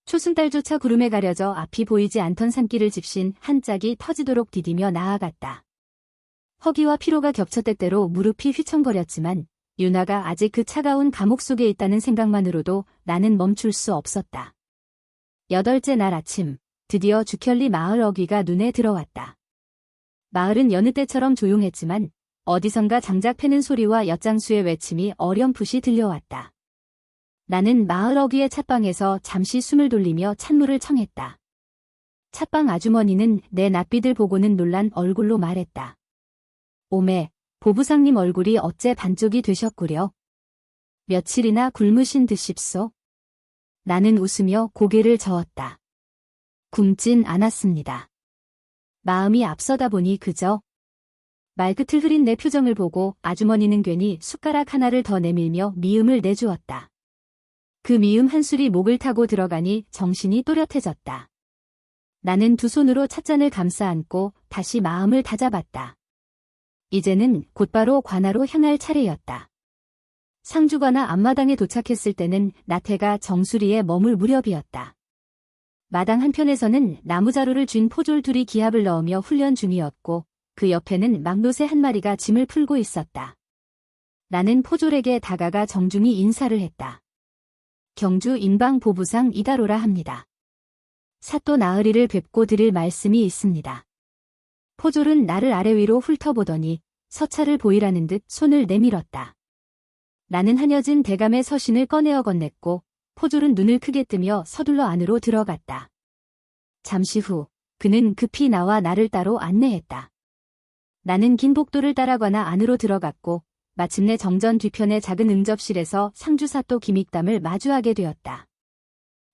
초승달조차 구름에 가려져 앞이 보이지 않던 산길을 집신 한 짝이 터지도록 디디며 나아갔다. 허기와 피로가 겹쳐 때때로 무릎이 휘청거렸지만 윤화가 아직 그 차가운 감옥 속에 있다는 생각만으로도 나는 멈출 수 없었다. 8째 날 아침, 드디어 주켤리 마을 어귀가 눈에 들어왔다. 마을은 여느 때처럼 조용했지만 어디선가 장작 패는 소리와 엿장수의 외침이 어렴풋이 들려왔다. 나는 마을 어귀의 찻방에서 잠시 숨을 돌리며 찬물을 청했다. 찻방 아주머니는 내 낯빛을 보고는 놀란 얼굴로 말했다. 오메, 보부상님 얼굴이 어째 반쪽이 되셨구려. 며칠이나 굶으신 듯십소. 나는 웃으며 고개를 저었다. 굶진 않았습니다. 마음이 앞서다 보니 그저. 말끝을 흐린 내 표정을 보고 아주머니는 괜히 숟가락 하나를 더 내밀며 미음을 내주었다. 그 미음 한술이 목을 타고 들어가니 정신이 또렷해졌다. 나는 두 손으로 찻잔을 감싸 안고 다시 마음을 다잡았다. 이제는 곧바로 관하로 향할 차례였다. 상주관하 앞마당에 도착했을 때는 나태가 정수리에 머물 무렵이었다. 마당 한편에서는 나무자루를 쥔 포졸 둘이 기합을 넣으며 훈련 중이었고 그 옆에는 막노새 한 마리가 짐을 풀고 있었다. 나는 포졸에게 다가가 정중히 인사를 했다. 경주 인방 보부상 이다로라 합니다. 사또 나으리를 뵙고 드릴 말씀이 있습니다. 포졸은 나를 아래 위로 훑어보더니 서찰을 보이라는 듯 손을 내밀었다. 나는 한여진 대감의 서신을 꺼내어 건넸고 포졸은 눈을 크게 뜨며 서둘러 안으로 들어갔다. 잠시 후 그는 급히 나와 나를 따로 안내했다. 나는 긴 복도를 따라 관하 안으로 들어갔고 마침내 정전 뒤편의 작은 응접실에서 상주 사또 김익담을 마주하게 되었다.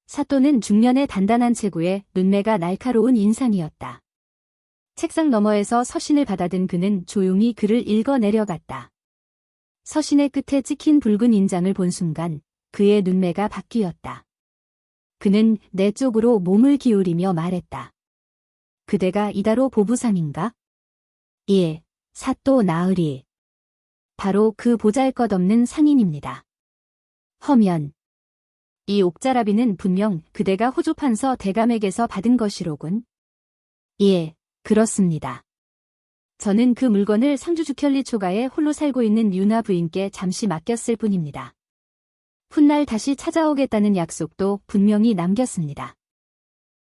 사또는 중년의 단단한 체구에 눈매가 날카로운 인상이었다. 책상 너머에서 서신을 받아든 그는 조용히 글을 읽어 내려갔다. 서신의 끝에 찍힌 붉은 인장을 본 순간 그의 눈매가 바뀌었다. 그는 내 쪽으로 몸을 기울이며 말했다. 그대가 이다로 보부상인가? 예, 사또 나으리. 바로 그 보잘것없는 상인입니다. 허면. 이 옥자라비는 분명 그대가 호조판서 대감에게서 받은 것이로군. 예, 그렇습니다. 저는 그 물건을 상주 주켤리 초가에 홀로 살고 있는 윤화 부인께 잠시 맡겼을 뿐입니다. 훗날 다시 찾아오겠다는 약속도 분명히 남겼습니다.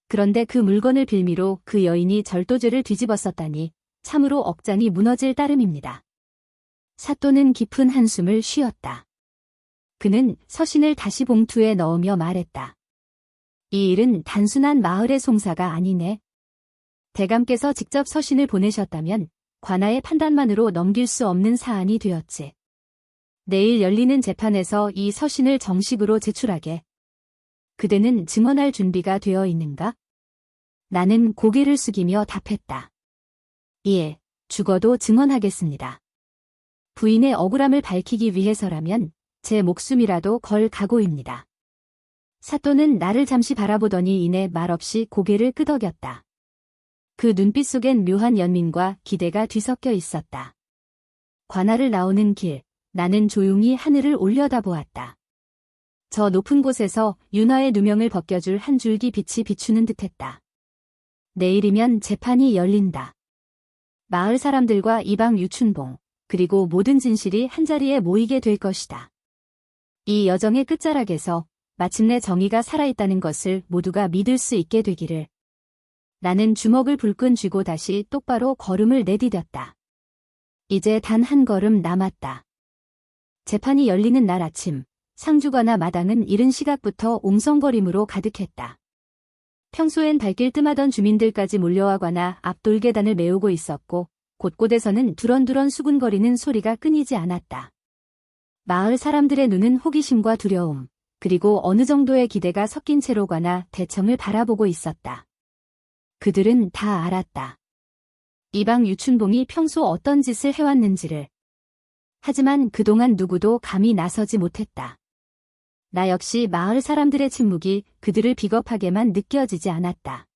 그런데 그 물건을 빌미로 그 여인이 절도죄를 뒤집었었다니 참으로 억장이 무너질 따름입니다. 사또는 깊은 한숨을 쉬었다. 그는 서신을 다시 봉투에 넣으며 말했다. 이 일은 단순한 마을의 송사가 아니네. 대감께서 직접 서신을 보내셨다면 관하의 판단만으로 넘길 수 없는 사안이 되었지. 내일 열리는 재판에서 이 서신을 정식으로 제출하게. 그대는 증언할 준비가 되어 있는가? 나는 고개를 숙이며 답했다. 예, 죽어도 증언하겠습니다. 부인의 억울함을 밝히기 위해서라면 제 목숨이라도 걸 각오입니다. 사또는 나를 잠시 바라보더니 이내 말없이 고개를 끄덕였다. 그 눈빛 속엔 묘한 연민과 기대가 뒤섞여 있었다. 관하를 나오는 길, 나는 조용히 하늘을 올려다보았다. 저 높은 곳에서 윤화의 누명을 벗겨줄 한 줄기 빛이 비추는 듯했다. 내일이면 재판이 열린다. 마을 사람들과 이방 유춘봉, 그리고 모든 진실이 한자리에 모이게 될 것이다. 이 여정의 끝자락에서 마침내 정의가 살아있다는 것을 모두가 믿을 수 있게 되기를. 나는 주먹을 불끈 쥐고 다시 똑바로 걸음을 내디뎠다. 이제 단 한 걸음 남았다. 재판이 열리는 날 아침, 상주가나 마당은 이른 시각부터 옹성거림으로 가득했다. 평소엔 발길 뜸하던 주민들까지 몰려와거나 앞돌 계단을 메우고 있었고 곳곳에서는 두런두런 수군거리는 소리가 끊이지 않았다. 마을 사람들의 눈은 호기심과 두려움, 그리고 어느 정도의 기대가 섞인 채로 가나 대청을 바라보고 있었다. 그들은 다 알았다. 이방 유춘봉이 평소 어떤 짓을 해왔는지를. 하지만 그동안 누구도 감히 나서지 못했다. 나 역시 마을 사람들의 침묵이 그들을 비겁하게만 느껴지지 않았다.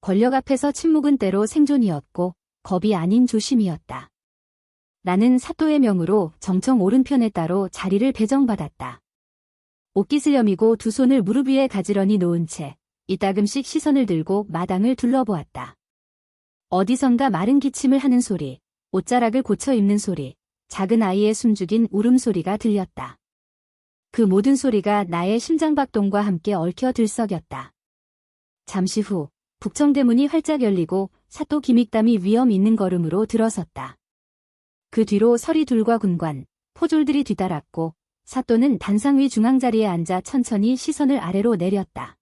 권력 앞에서 침묵은 때로 생존이었고 겁이 아닌 조심이었다. 나는 사또의 명으로 정청 오른편에 따로 자리를 배정받았다. 옷깃을 여미고 두 손을 무릎 위에 가지런히 놓은 채 이따금씩 시선을 들고 마당을 둘러보았다. 어디선가 마른 기침을 하는 소리, 옷자락을 고쳐 입는 소리, 작은 아이의 숨죽인 울음소리가 들렸다. 그 모든 소리가 나의 심장박동과 함께 얽혀 들썩였다. 잠시 후 북청대문이 활짝 열리고 사또 김익담이 위험 있는 걸음으로 들어섰다. 그 뒤로 서리둘과 군관, 포졸들이 뒤따랐고 사또는 단상 위 중앙자리에 앉아 천천히 시선을 아래로 내렸다.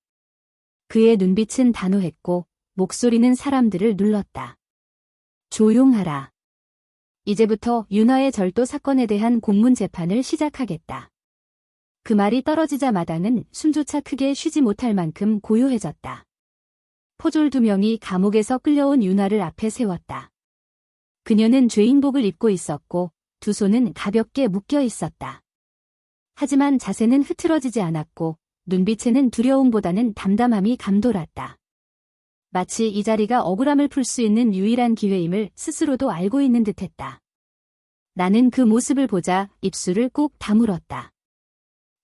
그의 눈빛은 단호했고 목소리는 사람들을 눌렀다. 조용하라. 이제부터 윤화의 절도 사건에 대한 공문 재판을 시작하겠다. 그 말이 떨어지자 마당은 숨조차 크게 쉬지 못할 만큼 고요해졌다. 포졸 2명이 감옥에서 끌려온 윤화를 앞에 세웠다. 그녀는 죄인복을 입고 있었고 두 손은 가볍게 묶여 있었다. 하지만 자세는 흐트러지지 않았고 눈빛에는 두려움보다는 담담함이 감돌았다. 마치 이 자리가 억울함을 풀 수 있는 유일한 기회임을 스스로도 알고 있는 듯했다. 나는 그 모습을 보자 입술을 꾹 다물었다.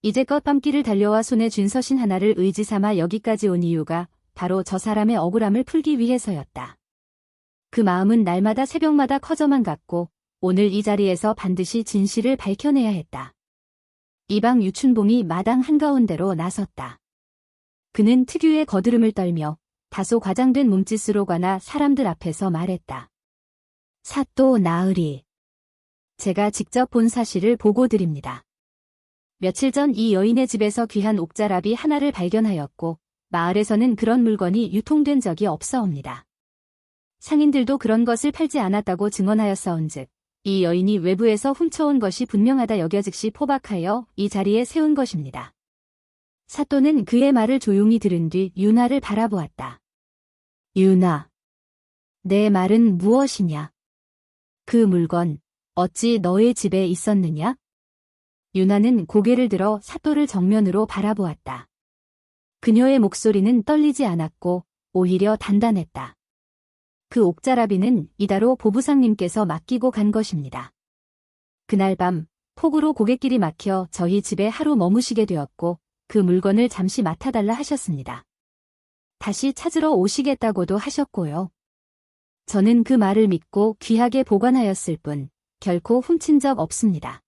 이제껏 밤길을 달려와 손에 쥔 서신 하나를 의지 삼아 여기까지 온 이유가 바로 저 사람의 억울함을 풀기 위해서였다. 그 마음은 날마다 새벽마다 커져만 갔고 오늘 이 자리에서 반드시 진실을 밝혀내야 했다. 이방 유춘봉이 마당 한가운데로 나섰다. 그는 특유의 거드름을 떨며 다소 과장된 몸짓으로 관아 사람들 앞에서 말했다. 사또 나으리. 제가 직접 본 사실을 보고드립니다. 며칠 전 이 여인의 집에서 귀한 옥자라비 하나를 발견하였고 마을에서는 그런 물건이 유통된 적이 없사옵니다. 상인들도 그런 것을 팔지 않았다고 증언하였사온즉 이 여인이 외부에서 훔쳐온 것이 분명하다 여겨 즉시 포박하여 이 자리에 세운 것입니다. 사또는 그의 말을 조용히 들은 뒤 윤화를 바라보았다. 윤화, 내 말은 무엇이냐? 그 물건 어찌 너의 집에 있었느냐? 윤화는 고개를 들어 사또를 정면으로 바라보았다. 그녀의 목소리는 떨리지 않았고 오히려 단단했다. 그 옥자라비는 이다로 보부상님께서 맡기고 간 것입니다. 그날 밤 폭우로 고갯길이 막혀 저희 집에 하루 머무시게 되었고 그 물건을 잠시 맡아달라 하셨습니다. 다시 찾으러 오시겠다고도 하셨고요. 저는 그 말을 믿고 귀하게 보관하였을 뿐 결코 훔친 적 없습니다.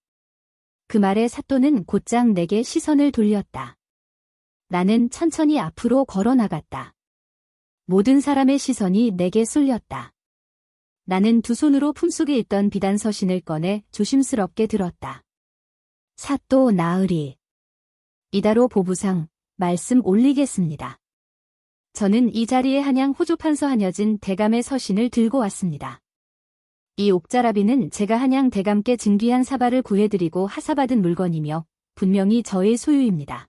그 말에 사또는 곧장 내게 시선을 돌렸다. 나는 천천히 앞으로 걸어나갔다. 모든 사람의 시선이 내게 쏠렸다. 나는 두 손으로 품속에 있던 비단 서신을 꺼내 조심스럽게 들었다. 사또 나으리. 이다로 보부상, 말씀 올리겠습니다. 저는 이 자리에 한양 호조판서 한여진 대감의 서신을 들고 왔습니다. 이 옥자라비는 제가 한양 대감께 진귀한 사발을 구해드리고 하사받은 물건이며 분명히 저의 소유입니다.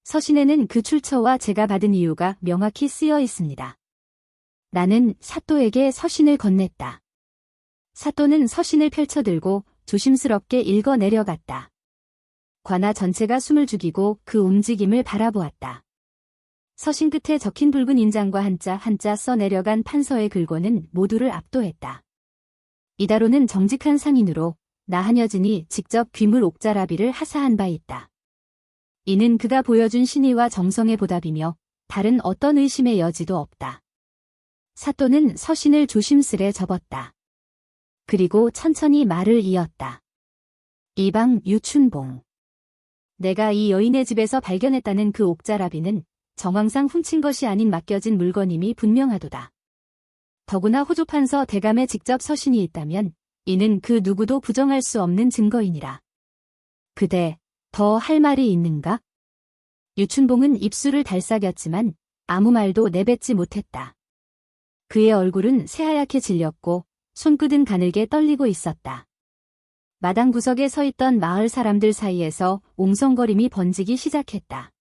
서신에는 그 출처와 제가 받은 이유가 명확히 쓰여 있습니다. 나는 사또에게 서신을 건넸다. 사또는 서신을 펼쳐들고 조심스럽게 읽어 내려갔다. 관아 전체가 숨을 죽이고 그 움직임을 바라보았다. 서신 끝에 적힌 붉은 인장과 한자 한자 써 내려간 판서의 글고는 모두를 압도했다. 이다로는 정직한 상인으로 나 한여진이 직접 귀물 옥자라비를 하사한 바 있다. 이는 그가 보여준 신의와 정성의 보답이며 다른 어떤 의심의 여지도 없다. 사또는 서신을 조심스레 접었다. 그리고 천천히 말을 이었다. 이방 유춘봉. 내가 이 여인의 집에서 발견했다는 그 옥자라비는 정황상 훔친 것이 아닌 맡겨진 물건임이 분명하도다. 더구나 호조판서 대감의 직접 서신이 있다면 이는 그 누구도 부정할 수 없는 증거이니라. 그대, 더 할 말이 있는가? 유춘봉은 입술을 달싹였지만 아무 말도 내뱉지 못했다. 그의 얼굴은 새하얗게 질렸고 손끝은 가늘게 떨리고 있었다. 마당 구석에 서 있던 마을 사람들 사이에서 옹성거림이 번지기 시작했다.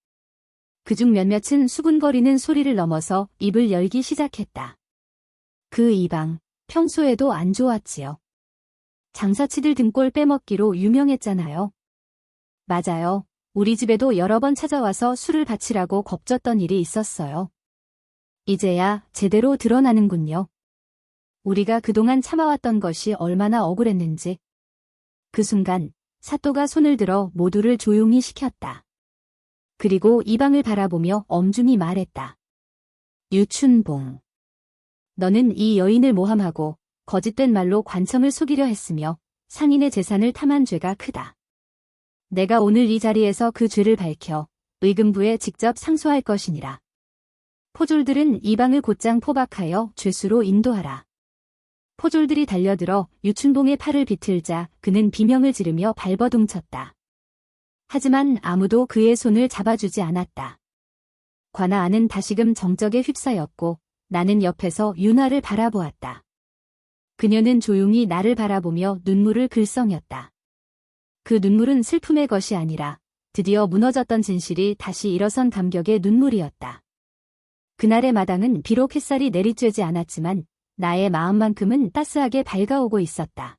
그중 몇몇은 수군거리는 소리를 넘어서 입을 열기 시작했다. 그 이방, 평소에도 안 좋았지요. 장사치들 등골 빼먹기로 유명했잖아요. 맞아요. 우리 집에도 여러 번 찾아와서 술을 바치라고 겁줬던 일이 있었어요. 이제야 제대로 드러나는군요. 우리가 그동안 참아왔던 것이 얼마나 억울했는지. 그 순간 사또가 손을 들어 모두를 조용히 시켰다. 그리고 이방을 바라보며 엄중히 말했다. 유춘봉. 너는 이 여인을 모함하고 거짓된 말로 관청을 속이려 했으며 상인의 재산을 탐한 죄가 크다. 내가 오늘 이 자리에서 그 죄를 밝혀 의금부에 직접 상소할 것이니라. 포졸들은 이방을 곧장 포박하여 죄수로 인도하라. 포졸들이 달려들어 유춘봉의 팔을 비틀자 그는 비명을 지르며 발버둥쳤다. 하지만 아무도 그의 손을 잡아주지 않았다. 관아 안은 다시금 정적에 휩싸였고 나는 옆에서 윤아를 바라보았다. 그녀는 조용히 나를 바라보며 눈물을 글썽였다. 그 눈물은 슬픔의 것이 아니라 드디어 무너졌던 진실이 다시 일어선 감격의 눈물이었다. 그날의 마당은 비록 햇살이 내리쬐지 않았지만 나의 마음만큼은 따스하게 밝아오고 있었다.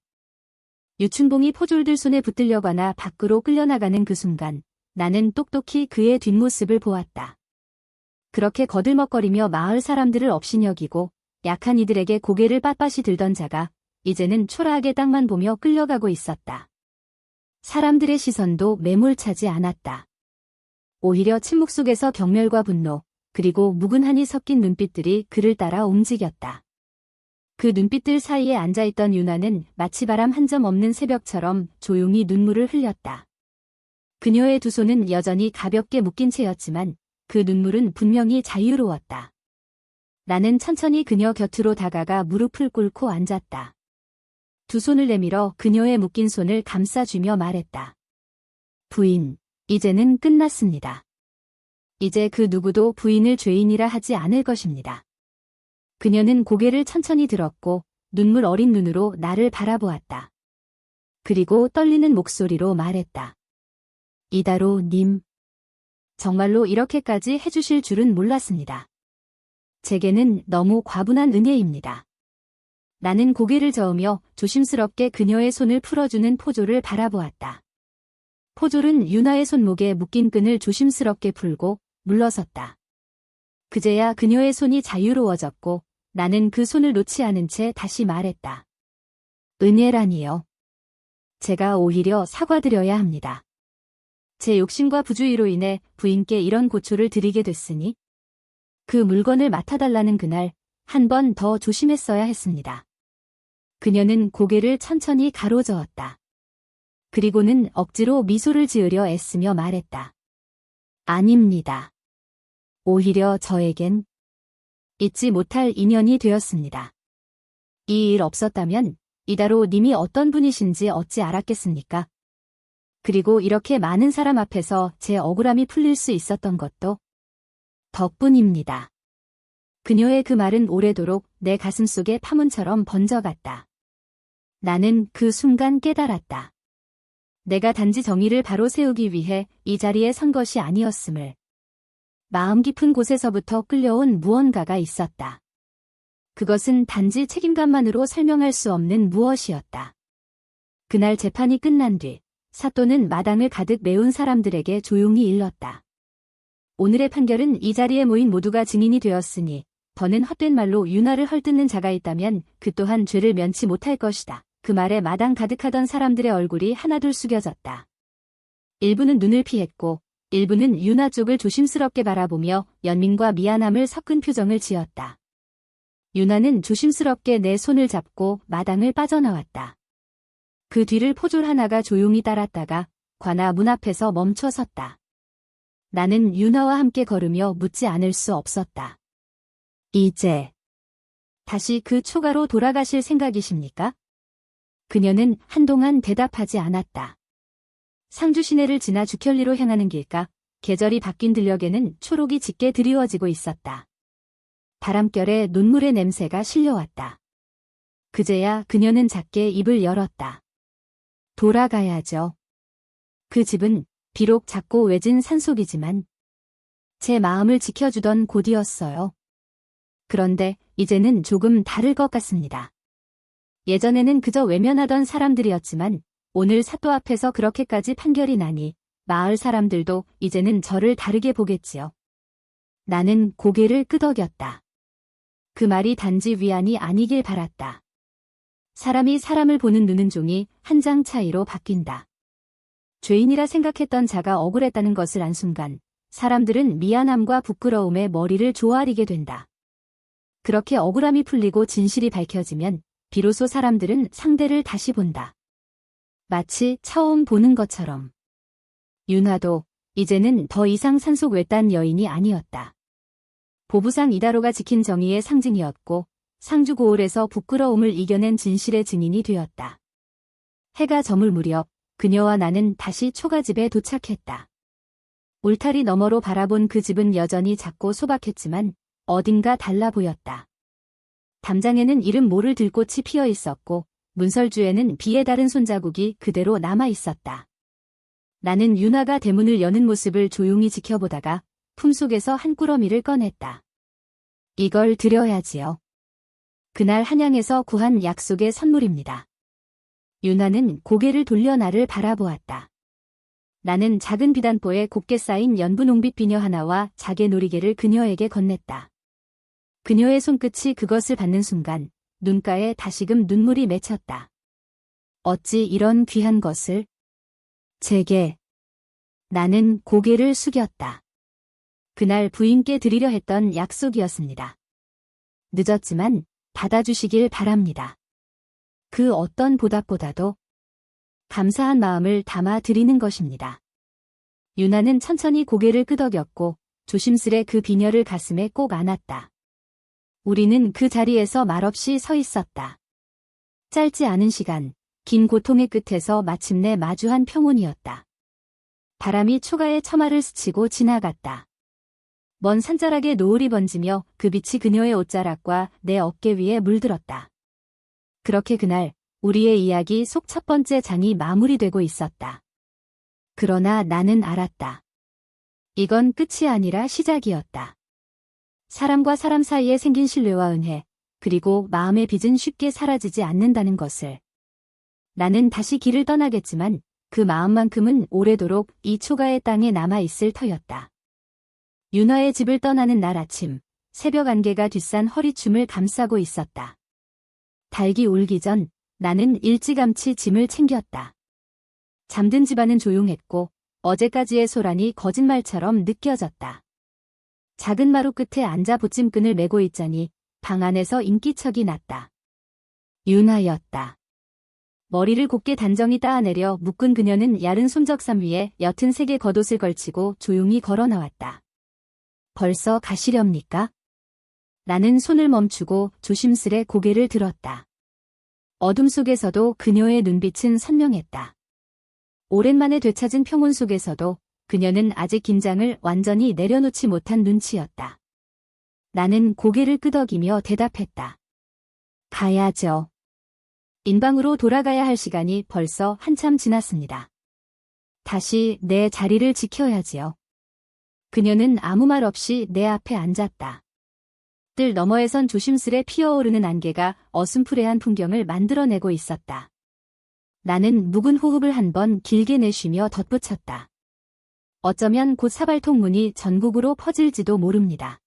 유춘봉이 포졸들 손에 붙들려 가나 밖으로 끌려나가는 그 순간 나는 똑똑히 그의 뒷모습을 보았다. 그렇게 거들먹거리며 마을 사람들을 업신여기고 약한 이들에게 고개를 빳빳이 들던 자가 이제는 초라하게 땅만 보며 끌려가고 있었다. 사람들의 시선도 매몰차지 않았다. 오히려 침묵 속에서 경멸과 분노, 그리고 묵은한이 섞인 눈빛들이 그를 따라 움직였다. 그 눈빛들 사이에 앉아있던 윤아는 마치 바람 한 점 없는 새벽처럼 조용히 눈물을 흘렸다. 그녀의 두 손은 여전히 가볍게 묶인 채였지만 그 눈물은 분명히 자유로웠다. 나는 천천히 그녀 곁으로 다가가 무릎을 꿇고 앉았다. 두 손을 내밀어 그녀의 묶인 손을 감싸주며 말했다. 부인, 이제는 끝났습니다. 이제 그 누구도 부인을 죄인이라 하지 않을 것입니다. 그녀는 고개를 천천히 들었고 눈물 어린 눈으로 나를 바라보았다. 그리고 떨리는 목소리로 말했다. 이다로 님. 정말로 이렇게까지 해주실 줄은 몰랐습니다. 제게는 너무 과분한 은혜입니다. 나는 고개를 저으며 조심스럽게 그녀의 손을 풀어주는 포졸을 바라보았다. 포졸은 윤아의 손목에 묶인 끈을 조심스럽게 풀고 물러섰다. 그제야 그녀의 손이 자유로워졌고 나는 그 손을 놓지 않은 채 다시 말했다. 은혜라니요. 제가 오히려 사과드려야 합니다. 제 욕심과 부주의로 인해 부인께 이런 고초를 드리게 됐으니 그 물건을 맡아달라는 그날 한 번 더 조심했어야 했습니다. 그녀는 고개를 천천히 가로저었다. 그리고는 억지로 미소를 지으려 애쓰며 말했다. 아닙니다. 오히려 저에겐 잊지 못할 인연이 되었습니다. 이 일 없었다면 이다로 님이 어떤 분이신지 어찌 알았겠습니까? 그리고 이렇게 많은 사람 앞에서 제 억울함이 풀릴 수 있었던 것도 덕분입니다. 그녀의 그 말은 오래도록 내 가슴속에 파문처럼 번져갔다. 나는 그 순간 깨달았다. 내가 단지 정의를 바로 세우기 위해 이 자리에 선 것이 아니었음을. 마음 깊은 곳에서부터 끌려온 무언가가 있었다. 그것은 단지 책임감만으로 설명할 수 없는 무엇이었다. 그날 재판이 끝난 뒤 사또는 마당을 가득 메운 사람들에게 조용히 일렀다. 오늘의 판결은 이 자리에 모인 모두가 증인이 되었으니 더는 헛된 말로 윤화를 헐뜯는 자가 있다면 그 또한 죄를 면치 못할 것이다. 그 말에 마당 가득하던 사람들의 얼굴이 하나둘 숙여졌다. 일부는 눈을 피했고 일부는 윤아 쪽을 조심스럽게 바라보며 연민과 미안함을 섞은 표정을 지었다. 윤아는 조심스럽게 내 손을 잡고 마당을 빠져나왔다. 그 뒤를 포졸 하나가 조용히 따랐다가 관아 문 앞에서 멈춰 섰다. 나는 윤아와 함께 걸으며 묻지 않을 수 없었다. 이제 다시 그 초가로 돌아가실 생각이십니까? 그녀는 한동안 대답하지 않았다. 상주 시내를 지나 죽현리로 향하는 길가, 계절이 바뀐 들녘에는 초록이 짙게 드리워지고 있었다. 바람결에 눈물의 냄새가 실려왔다. 그제야 그녀는 작게 입을 열었다. 돌아가야죠. 그 집은 비록 작고 외진 산속이지만 제 마음을 지켜주던 곳이었어요. 그런데 이제는 조금 다를 것 같습니다. 예전에는 그저 외면하던 사람들이었지만 오늘 사또 앞에서 그렇게까지 판결이 나니 마을 사람들도 이제는 저를 다르게 보겠지요. 나는 고개를 끄덕였다. 그 말이 단지 위안이 아니길 바랐다. 사람이 사람을 보는 눈은 종이 한 장 차이로 바뀐다. 죄인이라 생각했던 자가 억울했다는 것을 안 순간 사람들은 미안함과 부끄러움에 머리를 조아리게 된다. 그렇게 억울함이 풀리고 진실이 밝혀지면 비로소 사람들은 상대를 다시 본다. 마치 처음 보는 것처럼. 윤화도 이제는 더 이상 산속 외딴 여인이 아니었다. 보부상 이다로가 지킨 정의의 상징이었고 상주 고을에서 부끄러움을 이겨낸 진실의 증인이 되었다. 해가 저물 무렵 그녀와 나는 다시 초가집에 도착했다. 울타리 너머로 바라본 그 집은 여전히 작고 소박했지만 어딘가 달라 보였다. 담장에는 이름 모를 들꽃이 피어 있었고 문설주에는 비에 닳은 손자국이 그대로 남아 있었다. 나는 윤화가 대문을 여는 모습을 조용히 지켜보다가 품속에서 한 꾸러미를 꺼냈다. 이걸 드려야지요. 그날 한양에서 구한 약속의 선물입니다. 윤화는 고개를 돌려 나를 바라보았다. 나는 작은 비단보에 곱게 쌓인 연분홍빛 비녀 하나와 자개 놀이개를 그녀에게 건넸다. 그녀의 손끝이 그것을 받는 순간 눈가에 다시금 눈물이 맺혔다. 어찌 이런 귀한 것을? 제게. 나는 고개를 숙였다. 그날 부인께 드리려 했던 약속이었습니다. 늦었지만 받아주시길 바랍니다. 그 어떤 보답보다도 감사한 마음을 담아 드리는 것입니다. 윤화는 천천히 고개를 끄덕였고 조심스레 그 비녀를 가슴에 꼭 안았다. 우리는 그 자리에서 말없이 서 있었다. 짧지 않은 시간, 긴 고통의 끝에서 마침내 마주한 평온이었다. 바람이 초가의 처마를 스치고 지나갔다. 먼 산자락에 노을이 번지며 그 빛이 그녀의 옷자락과 내 어깨 위에 물들었다. 그렇게 그날 우리의 이야기 속 첫 번째 장이 마무리되고 있었다. 그러나 나는 알았다. 이건 끝이 아니라 시작이었다. 사람과 사람 사이에 생긴 신뢰와 은혜, 그리고 마음의 빚은 쉽게 사라지지 않는다는 것을. 나는 다시 길을 떠나겠지만 그 마음만큼은 오래도록 이 초가의 땅에 남아있을 터였다. 윤화의 집을 떠나는 날 아침, 새벽 안개가 뒷산 허리춤을 감싸고 있었다. 달기 울기 전 나는 일찌감치 짐을 챙겼다. 잠든 집안은 조용했고 어제까지의 소란이 거짓말처럼 느껴졌다. 작은 마루 끝에 앉아 보찜끈을 메고 있자니 방 안에서 인기척이 났다. 윤화였다. 머리를 곱게 단정히 따아내려 묶은 그녀는 야른 손적삼 위에 옅은 색의 겉옷을 걸치고 조용히 걸어 나왔다. 벌써 가시렵니까? 나는 손을 멈추고 조심스레 고개를 들었다. 어둠 속에서도 그녀의 눈빛은 선명했다. 오랜만에 되찾은 평온 속에서도 그녀는 아직 긴장을 완전히 내려놓지 못한 눈치였다. 나는 고개를 끄덕이며 대답했다. 가야죠. 인방으로 돌아가야 할 시간이 벌써 한참 지났습니다. 다시 내 자리를 지켜야지요. 그녀는 아무 말 없이 내 앞에 앉았다. 뜰 너머에선 조심스레 피어오르는 안개가 어슴푸레한 풍경을 만들어내고 있었다. 나는 묵은 호흡을 한 번 길게 내쉬며 덧붙였다. 어쩌면 곧 사발통문이 전국으로 퍼질지도 모릅니다.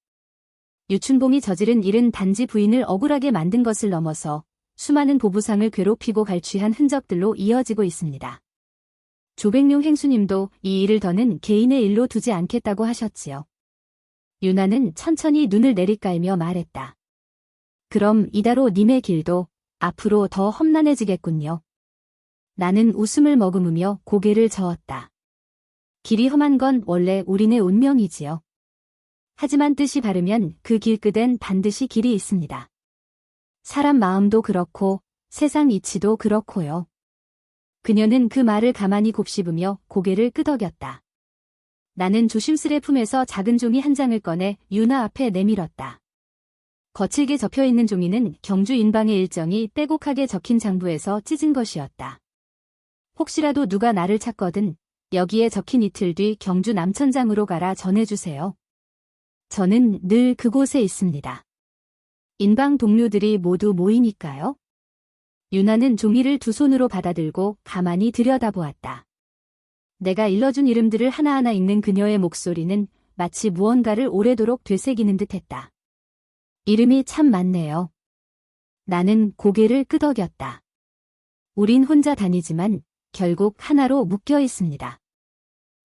유춘봉이 저지른 일은 단지 부인을 억울하게 만든 것을 넘어서 수많은 보부상을 괴롭히고 갈취한 흔적들로 이어지고 있습니다. 조백룡 행수님도 이 일을 더는 개인의 일로 두지 않겠다고 하셨지요. 유나는 천천히 눈을 내리깔며 말했다. 그럼 이다로 님의 길도 앞으로 더 험난해지겠군요. 나는 웃음을 머금으며 고개를 저었다. 길이 험한 건 원래 우리네 운명이지요. 하지만 뜻이 바르면 그 길 끝엔 반드시 길이 있습니다. 사람 마음도 그렇고 세상 이치도 그렇고요. 그녀는 그 말을 가만히 곱씹으며 고개를 끄덕였다. 나는 조심스레 품에서 작은 종이 한 장을 꺼내 유나 앞에 내밀었다. 거칠게 접혀있는 종이는 경주 인방의 일정이 빼곡하게 적힌 장부에서 찢은 것이었다. 혹시라도 누가 나를 찾거든 여기에 적힌 이틀 뒤 경주 남천장으로 가라 전해주세요. 저는 늘 그곳에 있습니다. 인방 동료들이 모두 모이니까요. 유나는 종이를 두 손으로 받아들고 가만히 들여다보았다. 내가 일러준 이름들을 하나하나 읽는 그녀의 목소리는 마치 무언가를 오래도록 되새기는 듯했다. 이름이 참 많네요. 나는 고개를 끄덕였다. 우린 혼자 다니지만 결국 하나로 묶여 있습니다.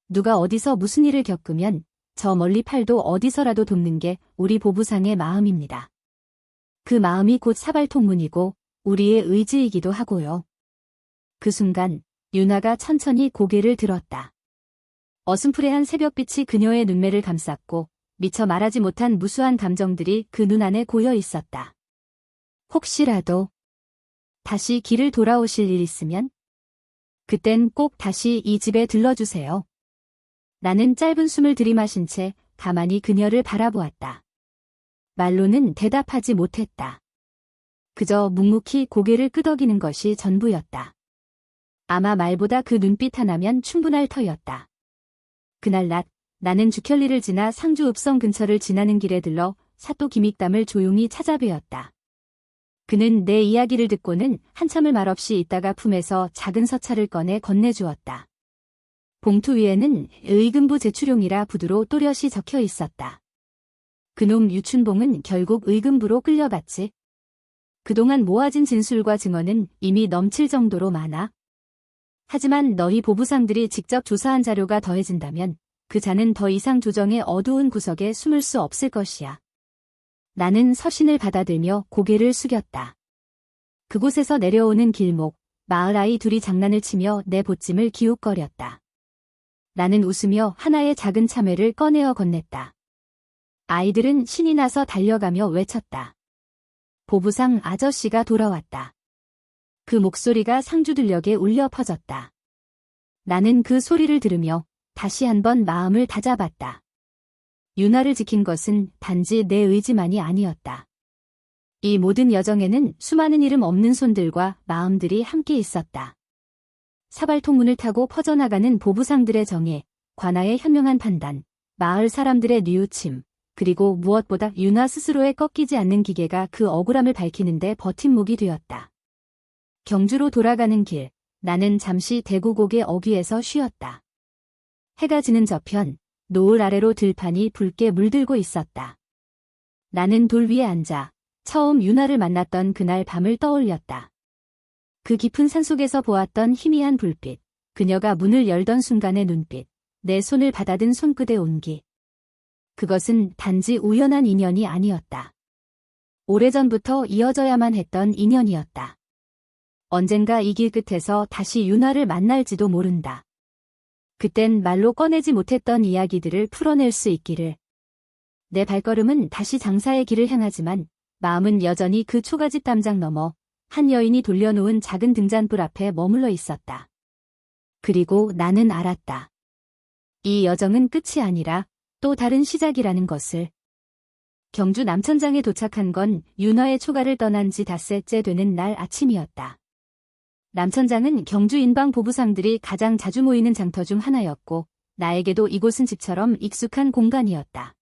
누가 어디서 무슨 일을 겪으면 저 멀리 팔도 어디서라도 돕는 게 우리 보부상의 마음입니다. 그 마음이 곧 사발통문이고 우리의 의지이기도 하고요. 그 순간 유나가 천천히 고개를 들었다. 어슴푸레한 새벽빛이 그녀의 눈매를 감쌌고 미처 말하지 못한 무수한 감정들이 그 눈 안에 고여 있었다. 혹시라도 다시 길을 돌아오실 일 있으면 그땐 꼭 다시 이 집에 들러주세요. 나는 짧은 숨을 들이마신 채 가만히 그녀를 바라보았다. 말로는 대답하지 못했다. 그저 묵묵히 고개를 끄덕이는 것이 전부였다. 아마 말보다 그 눈빛 하나면 충분할 터였다. 그날 낮 나는 주켤리를 지나 상주 읍성 근처를 지나는 길에 들러 사또 김익담을 조용히 찾아뵈었다. 그는 내 이야기를 듣고는 한참을 말없이 있다가 품에서 작은 서찰을 꺼내 건네주었다. 봉투 위에는 의금부 제출용이라 부두로 또렷이 적혀 있었다. 그놈 유춘봉은 결국 의금부로 끌려갔지. 그동안 모아진 진술과 증언은 이미 넘칠 정도로 많아. 하지만 너희 보부상들이 직접 조사한 자료가 더해진다면 그 자는 더 이상 조정의 어두운 구석에 숨을 수 없을 것이야. 나는 서신을 받아들며 고개를 숙였다. 그곳에서 내려오는 길목, 마을 아이 둘이 장난을 치며 내 보찜을 기웃거렸다. 나는 웃으며 하나의 작은 참외를 꺼내어 건넸다. 아이들은 신이 나서 달려가며 외쳤다. 보부상 아저씨가 돌아왔다. 그 목소리가 상주들녘에 울려 퍼졌다. 나는 그 소리를 들으며 다시 한번 마음을 다잡았다. 유나를 지킨 것은 단지 내 의지만이 아니었다. 이 모든 여정에는 수많은 이름 없는 손들과 마음들이 함께 있었다. 사발통문을 타고 퍼져나가는 보부상들의 정예, 관아의 현명한 판단, 마을 사람들의 뉘우침, 그리고 무엇보다 유나 스스로의 꺾이지 않는 기계가 그 억울함을 밝히는데 버팀목이 되었다. 경주로 돌아가는 길, 나는 잠시 대구곡의 어귀에서 쉬었다. 해가 지는 저편, 노을 아래로 들판이 붉게 물들고 있었다. 나는 돌 위에 앉아 처음 유나를 만났던 그날 밤을 떠올렸다. 그 깊은 산속에서 보았던 희미한 불빛, 그녀가 문을 열던 순간의 눈빛, 내 손을 받아든 손끝의 온기. 그것은 단지 우연한 인연이 아니었다. 오래전부터 이어져야만 했던 인연이었다. 언젠가 이 길 끝에서 다시 유나를 만날지도 모른다. 그땐 말로 꺼내지 못했던 이야기들을 풀어낼 수 있기를. 내 발걸음은 다시 장사의 길을 향하지만 마음은 여전히 그 초가집 담장 너머 한 여인이 돌려놓은 작은 등잔불 앞에 머물러 있었다. 그리고 나는 알았다. 이 여정은 끝이 아니라 또 다른 시작이라는 것을. 경주 남천장에 도착한 건 유나의 초가를 떠난 지 닷새째 되는 날 아침이었다. 남천장은 경주 인방 보부상들이 가장 자주 모이는 장터 중 하나였고 나에게도 이곳은 집처럼 익숙한 공간이었다.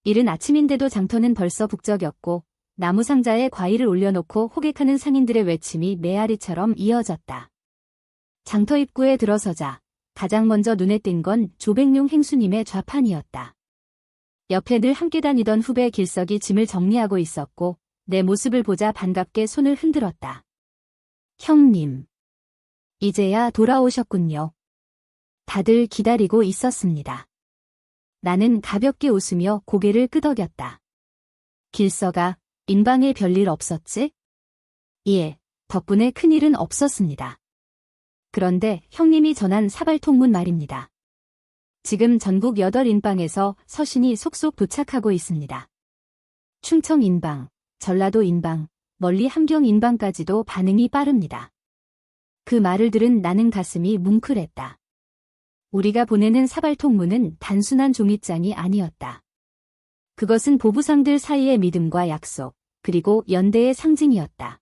이른 아침인데도 장터는 벌써 북적였고 나무 상자에 과일을 올려놓고 호객하는 상인들의 외침이 메아리처럼 이어졌다. 장터 입구에 들어서자 가장 먼저 눈에 띈 건 조백룡 행수님의 좌판이었다. 옆에 늘 함께 다니던 후배 길석이 짐을 정리하고 있었고 내 모습을 보자 반갑게 손을 흔들었다. 형님. 이제야 돌아오셨군요. 다들 기다리고 있었습니다. 나는 가볍게 웃으며 고개를 끄덕였다. 길서가 인방에 별일 없었지? 예, 덕분에 큰일은 없었습니다. 그런데 형님이 전한 사발통문 말입니다. 지금 전국 8인방에서 서신이 속속 도착하고 있습니다. 충청 인방, 전라도 인방, 멀리 함경 인방까지도 반응이 빠릅니다. 그 말을 들은 나는 가슴이 뭉클했다. 우리가 보내는 사발통문은 단순한 종이장이 아니었다. 그것은 보부상들 사이의 믿음과 약속, 그리고 연대의 상징이었다.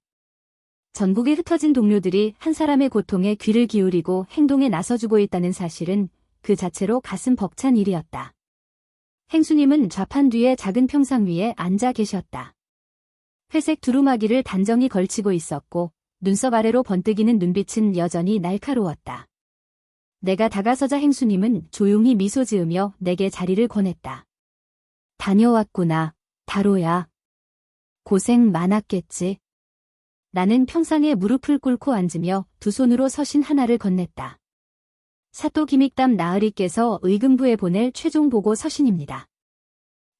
전국에 흩어진 동료들이 한 사람의 고통에 귀를 기울이고 행동에 나서주고 있다는 사실은 그 자체로 가슴 벅찬 일이었다. 행수님은 좌판 뒤에 작은 평상 위에 앉아 계셨다. 회색 두루마기를 단정히 걸치고 있었고 눈썹 아래로 번뜩이는 눈빛은 여전히 날카로웠다. 내가 다가서자 행수님은 조용히 미소 지으며 내게 자리를 권했다. 다녀왔구나, 다로야. 고생 많았겠지. 나는 평상에 무릎을 꿇고 앉으며 두 손으로 서신 하나를 건넸다. 사또 김익담 나으리께서 의금부에 보낼 최종 보고 서신입니다.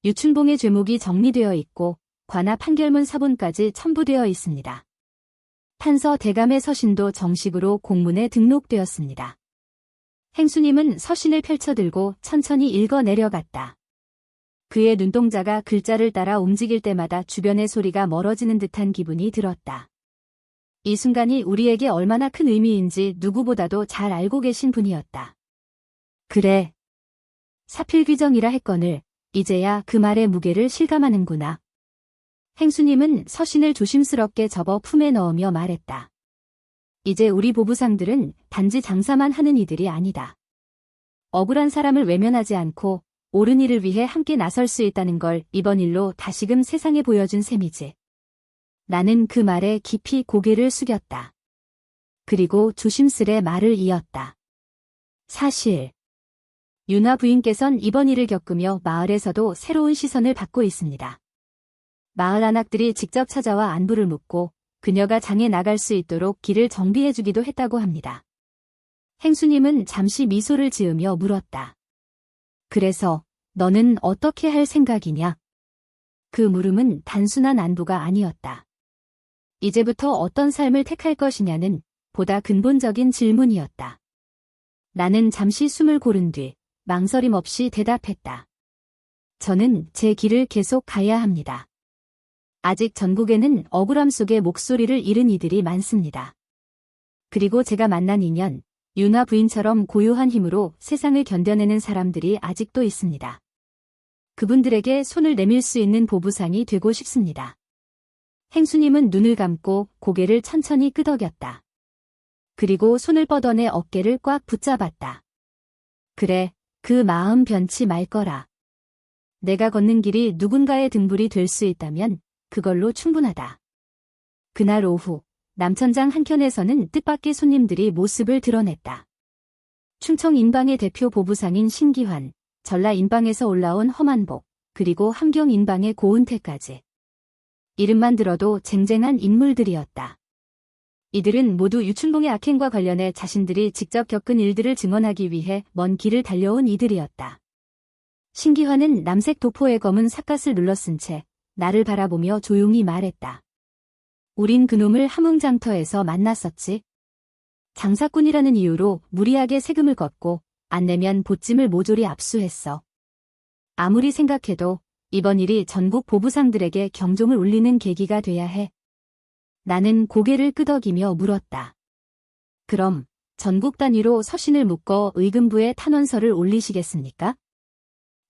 유춘봉의 죄목이 정리되어 있고 관하 판결문 사본까지 첨부되어 있습니다. 판서 대감의 서신도 정식으로 공문에 등록되었습니다. 행수님은 서신을 펼쳐들고 천천히 읽어 내려갔다. 그의 눈동자가 글자를 따라 움직일 때마다 주변의 소리가 멀어지는 듯한 기분이 들었다. 이 순간이 우리에게 얼마나 큰 의미인지 누구보다도 잘 알고 계신 분이었다. 그래. 사필귀정이라 했거늘 이제야 그 말의 무게를 실감하는구나. 행수님은 서신을 조심스럽게 접어 품에 넣으며 말했다. 이제 우리 보부상들은 단지 장사만 하는 이들이 아니다. 억울한 사람을 외면하지 않고 옳은 일을 위해 함께 나설 수 있다는 걸 이번 일로 다시금 세상에 보여준 셈이지. 나는 그 말에 깊이 고개를 숙였다. 그리고 조심스레 말을 이었다. 사실 윤아 부인께선 이번 일을 겪으며 마을에서도 새로운 시선을 받고 있습니다. 마을 안악들이 직접 찾아와 안부를 묻고 그녀가 장에 나갈 수 있도록 길을 정비해주기도 했다고 합니다. 행수님은 잠시 미소를 지으며 물었다. 그래서 너는 어떻게 할 생각이냐? 그 물음은 단순한 안부가 아니었다. 이제부터 어떤 삶을 택할 것이냐는 보다 근본적인 질문이었다. 나는 잠시 숨을 고른 뒤 망설임 없이 대답했다. 저는 제 길을 계속 가야 합니다. 아직 전국에는 억울함 속에 목소리를 잃은 이들이 많습니다. 그리고 제가 만난 인연, 윤화 부인처럼 고요한 힘으로 세상을 견뎌내는 사람들이 아직도 있습니다. 그분들에게 손을 내밀 수 있는 보부상이 되고 싶습니다. 행수님은 눈을 감고 고개를 천천히 끄덕였다. 그리고 손을 뻗어내 어깨를 꽉 붙잡았다. 그래, 그 마음 변치 말 거라. 내가 걷는 길이 누군가의 등불이 될 수 있다면 그걸로 충분하다. 그날 오후 남천장 한켠에서는 뜻밖의 손님들이 모습을 드러냈다. 충청 인방의 대표 보부상인 신기환, 전라 인방에서 올라온 허만복, 그리고 함경 인방의 고은태까지. 이름만 들어도 쟁쟁한 인물들이었다. 이들은 모두 유춘봉의 악행과 관련해 자신들이 직접 겪은 일들을 증언하기 위해 먼 길을 달려온 이들이었다. 신기환은 남색 도포의 검은 삿갓을 눌러쓴 채 나를 바라보며 조용히 말했다. 우린 그놈을 함흥장터에서 만났었지. 장사꾼이라는 이유로 무리하게 세금을 걷고 안 내면 보찜을 모조리 압수했어. 아무리 생각해도 이번 일이 전국 보부상들에게 경종을 울리는 계기가 돼야 해. 나는 고개를 끄덕이며 물었다. 그럼 전국 단위로 서신을 묶어 의금부에 탄원서를 올리시겠습니까?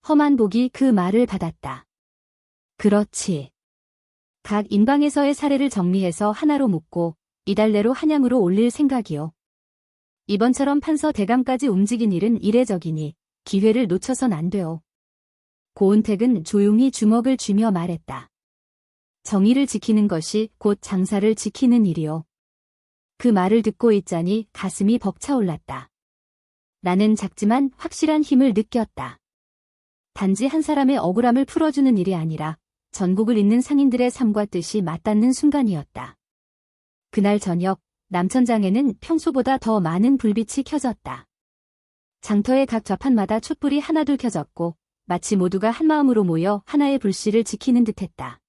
허만복이 그 말을 받았다. 그렇지. 각 인방에서의 사례를 정리해서 하나로 묶고 이달 내로 한양으로 올릴 생각이요. 이번처럼 판서 대감까지 움직인 일은 이례적이니 기회를 놓쳐선 안 돼요. 고은택은 조용히 주먹을 쥐며 말했다. 정의를 지키는 것이 곧 장사를 지키는 일이요. 그 말을 듣고 있자니 가슴이 벅차올랐다. 나는 작지만 확실한 힘을 느꼈다. 단지 한 사람의 억울함을 풀어주는 일이 아니라 전국을 잇는 상인들의 삶과 뜻이 맞닿는 순간이었다. 그날 저녁, 남천장에는 평소보다 더 많은 불빛이 켜졌다. 장터의 각 좌판마다 촛불이 하나둘 켜졌고 마치 모두가 한마음으로 모여 하나의 불씨를 지키는 듯했다.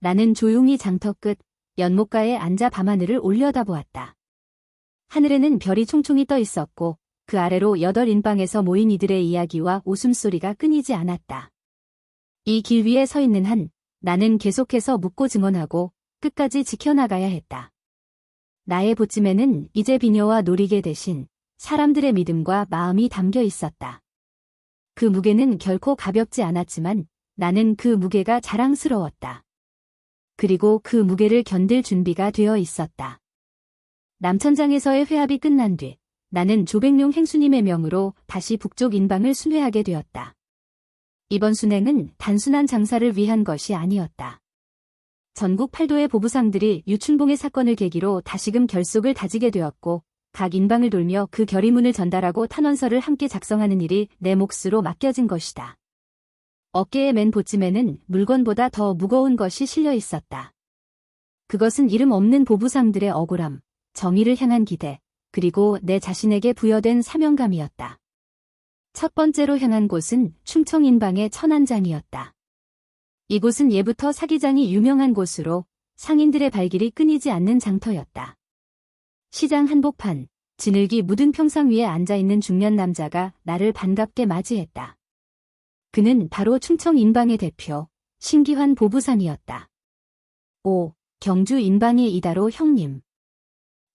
나는 조용히 장터 끝 연못가에 앉아 밤하늘을 올려다보았다. 하늘에는 별이 총총히 떠 있었고 그 아래로 8인방에서 모인 이들의 이야기와 웃음소리가 끊이지 않았다. 이 길 위에 서 있는 한 나는 계속해서 묻고 증언하고 끝까지 지켜나가야 했다. 나의 보찜에는 이제 비녀와 놀이개 대신 사람들의 믿음과 마음이 담겨 있었다. 그 무게는 결코 가볍지 않았지만 나는 그 무게가 자랑스러웠다. 그리고 그 무게를 견딜 준비가 되어 있었다. 남천장에서의 회합이 끝난 뒤 나는 조백룡 행수님의 명으로 다시 북쪽 인방을 순회하게 되었다. 이번 순행은 단순한 장사를 위한 것이 아니었다. 전국 8도의 보부상들이 유춘봉의 사건을 계기로 다시금 결속을 다지게 되었고 각 인방을 돌며 그 결의문을 전달하고 탄원서를 함께 작성하는 일이 내 몫으로 맡겨진 것이다. 어깨에 맨 보찜에는 물건보다 더 무거운 것이 실려 있었다. 그것은 이름 없는 보부상들의 억울함, 정의를 향한 기대, 그리고 내 자신에게 부여된 사명감이었다. 첫 번째로 향한 곳은 충청 인방의 천안장이었다. 이곳은 예부터 사기장이 유명한 곳으로 상인들의 발길이 끊이지 않는 장터였다. 시장 한복판, 진흙이 묻은 평상 위에 앉아있는 중년 남자가 나를 반갑게 맞이했다. 그는 바로 충청 인방의 대표, 신기환 보부상이었다. 오, 경주 인방의 이다로 형님.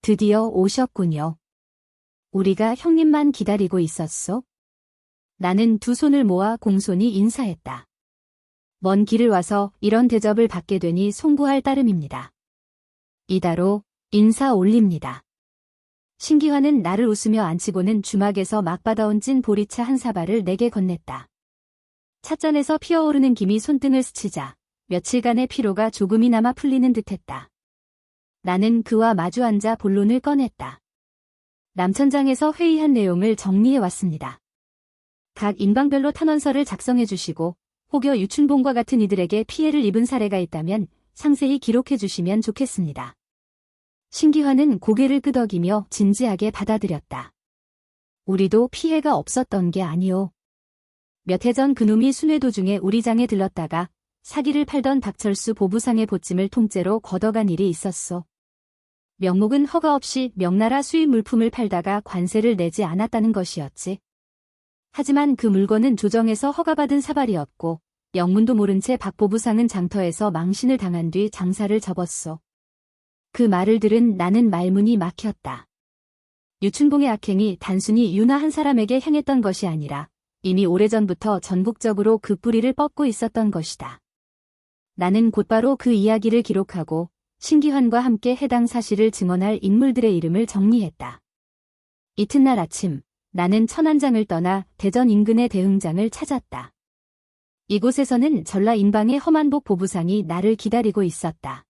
드디어 오셨군요. 우리가 형님만 기다리고 있었소? 나는 두 손을 모아 공손히 인사했다. 먼 길을 와서 이런 대접을 받게 되니 송구할 따름입니다. 이다로 인사 올립니다. 신기환은 나를 웃으며 앉히고는 주막에서 막 받아온 찐 보리차 한 사발을 내게 건넸다. 찻잔에서 피어오르는 김이 손등을 스치자 며칠간의 피로가 조금이나마 풀리는 듯했다. 나는 그와 마주 앉아 본론을 꺼냈다. 남천장에서 회의한 내용을 정리해왔습니다. 각 인방별로 탄원서를 작성해 주시고 혹여 유춘봉과 같은 이들에게 피해를 입은 사례가 있다면 상세히 기록해 주시면 좋겠습니다. 신기환은 고개를 끄덕이며 진지하게 받아들였다. 우리도 피해가 없었던 게 아니오. 몇 해 전 그놈이 순회 도중에 우리 장에 들렀다가 사기를 팔던 박철수 보부상의 보찜을 통째로 걷어간 일이 있었소. 명목은 허가 없이 명나라 수입 물품을 팔다가 관세를 내지 않았다는 것이었지. 하지만 그 물건은 조정에서 허가받은 사발이었고 영문도 모른 채 박 보부상은 장터에서 망신을 당한 뒤 장사를 접었소. 그 말을 들은 나는 말문이 막혔다. 유춘봉의 악행이 단순히 유나 한 사람에게 향했던 것이 아니라 이미 오래전부터 전국적으로 그 뿌리를 뻗고 있었던 것이다. 나는 곧바로 그 이야기를 기록하고 신기환과 함께 해당 사실을 증언할 인물들의 이름을 정리했다. 이튿날 아침, 나는 천안장을 떠나 대전 인근의 대흥장을 찾았다. 이곳에서는 전라 인방의 허만복 보부상이 나를 기다리고 있었다.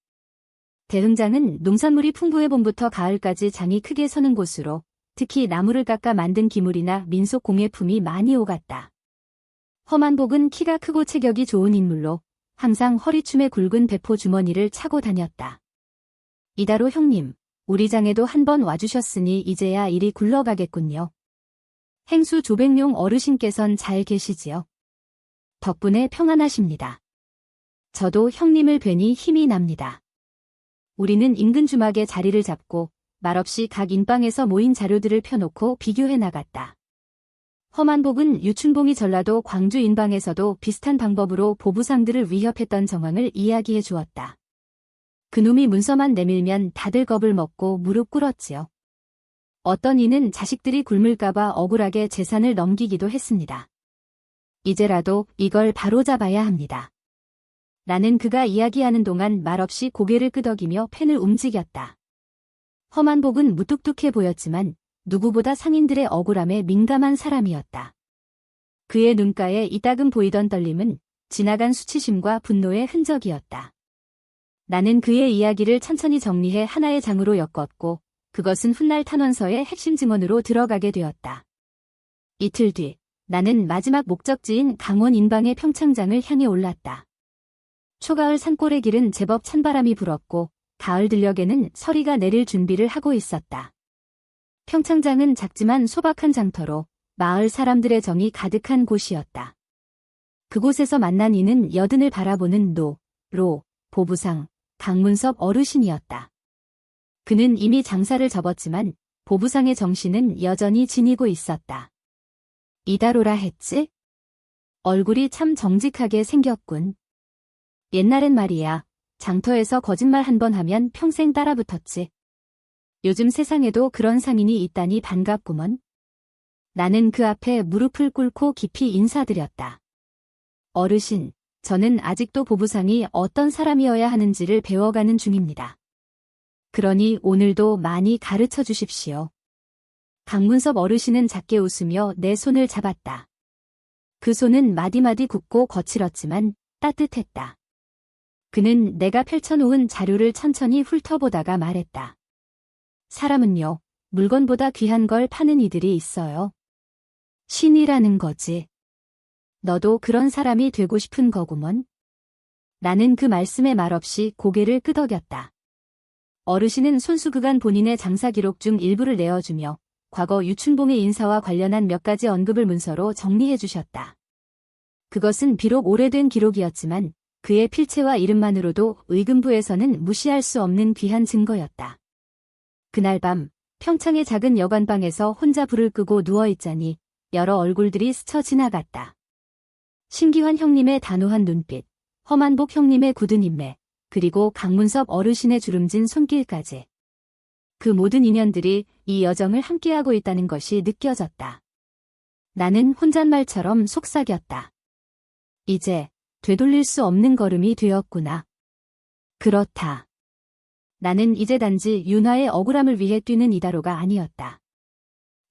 대흥장은 농산물이 풍부해 봄부터 가을까지 장이 크게 서는 곳으로 특히 나무를 깎아 만든 기물이나 민속 공예품이 많이 오갔다. 허만복은 키가 크고 체격이 좋은 인물로 항상 허리춤에 굵은 배포 주머니를 차고 다녔다. 이다로 형님, 우리 장에도 한번 와주셨으니 이제야 일이 굴러가겠군요. 행수 조백룡 어르신께선 잘 계시지요? 덕분에 평안하십니다. 저도 형님을 뵈니 힘이 납니다. 우리는 인근 주막에 자리를 잡고 말없이 각 인방에서 모인 자료들을 펴놓고 비교해 나갔다. 허만복은 유춘봉이 전라도 광주 인방에서도 비슷한 방법으로 보부상들을 위협했던 정황을 이야기해 주었다. 그놈이 문서만 내밀면 다들 겁을 먹고 무릎 꿇었지요. 어떤 이는 자식들이 굶을까봐 억울하게 재산을 넘기기도 했습니다. 이제라도 이걸 바로잡아야 합니다. 나는 그가 이야기하는 동안 말없이 고개를 끄덕이며 펜을 움직였다. 허만복은 무뚝뚝해 보였지만 누구보다 상인들의 억울함에 민감한 사람이었다. 그의 눈가에 이따금 보이던 떨림은 지나간 수치심과 분노의 흔적이었다. 나는 그의 이야기를 천천히 정리해 하나의 장으로 엮었고 그것은 훗날 탄원서의 핵심 증언으로 들어가게 되었다. 이틀 뒤 나는 마지막 목적지인 강원 인방의 평창장을 향해 올랐다. 초가을 산골의 길은 제법 찬바람이 불었고 가을 들녘에는 서리가 내릴 준비를 하고 있었다. 평창장은 작지만 소박한 장터로 마을 사람들의 정이 가득한 곳이었다. 그곳에서 만난 이는 여든을 바라보는 로, 보부상, 강문섭 어르신이었다. 그는 이미 장사를 접었지만 보부상의 정신은 여전히 지니고 있었다. 이다로라 했지? 얼굴이 참 정직하게 생겼군. 옛날엔 말이야, 장터에서 거짓말 한 번 하면 평생 따라붙었지. 요즘 세상에도 그런 상인이 있다니 반갑구먼. 나는 그 앞에 무릎을 꿇고 깊이 인사드렸다. 어르신, 저는 아직도 보부상이 어떤 사람이어야 하는지를 배워가는 중입니다. 그러니 오늘도 많이 가르쳐 주십시오. 강문섭 어르신은 작게 웃으며 내 손을 잡았다. 그 손은 마디마디 굽고 거칠었지만 따뜻했다. 그는 내가 펼쳐놓은 자료를 천천히 훑어보다가 말했다. 사람은요, 물건보다 귀한 걸 파는 이들이 있어요. 신이라는 거지. 너도 그런 사람이 되고 싶은 거구먼. 나는 그 말씀에 말없이 고개를 끄덕였다. 어르신은 손수 그간 본인의 장사 기록 중 일부를 내어주며 과거 유춘봉의 인사와 관련한 몇 가지 언급을 문서로 정리해 주셨다. 그것은 비록 오래된 기록이었지만 그의 필체와 이름만으로도 의금부에서는 무시할 수 없는 귀한 증거였다. 그날 밤 평창의 작은 여관방에서 혼자 불을 끄고 누워있자니 여러 얼굴들이 스쳐 지나갔다. 신기환 형님의 단호한 눈빛, 허만복 형님의 굳은 인매, 그리고 강문섭 어르신의 주름진 손길까지. 그 모든 인연들이 이 여정을 함께하고 있다는 것이 느껴졌다. 나는 혼잣말처럼 속삭였다. 이제 되돌릴 수 없는 걸음이 되었구나. 그렇다. 나는 이제 단지 윤화의 억울함을 위해 뛰는 이다로가 아니었다.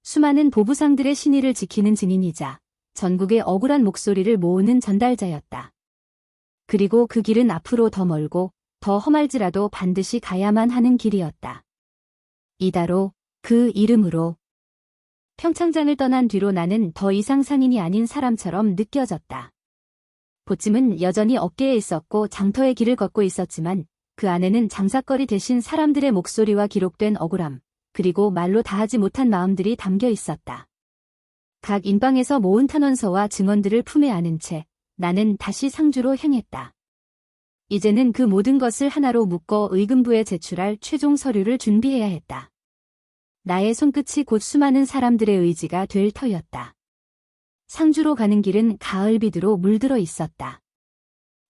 수많은 보부상들의 신의를 지키는 증인이자 전국의 억울한 목소리를 모으는 전달자였다. 그리고 그 길은 앞으로 더 멀고 더 험할지라도 반드시 가야만 하는 길이었다. 이다로, 그 이름으로. 평창장을 떠난 뒤로 나는 더 이상 상인이 아닌 사람처럼 느껴졌다. 보찜은 여전히 어깨에 있었고 장터의 길을 걷고 있었지만 그 안에는 장사거리 대신 사람들의 목소리와 기록된 억울함, 그리고 말로 다하지 못한 마음들이 담겨 있었다. 각 인방에서 모은 탄원서와 증언들을 품에 안은 채 나는 다시 상주로 향했다. 이제는 그 모든 것을 하나로 묶어 의금부에 제출할 최종 서류를 준비해야 했다. 나의 손끝이 곧 수많은 사람들의 의지가 될 터였다. 상주로 가는 길은 가을비드로 물들어 있었다.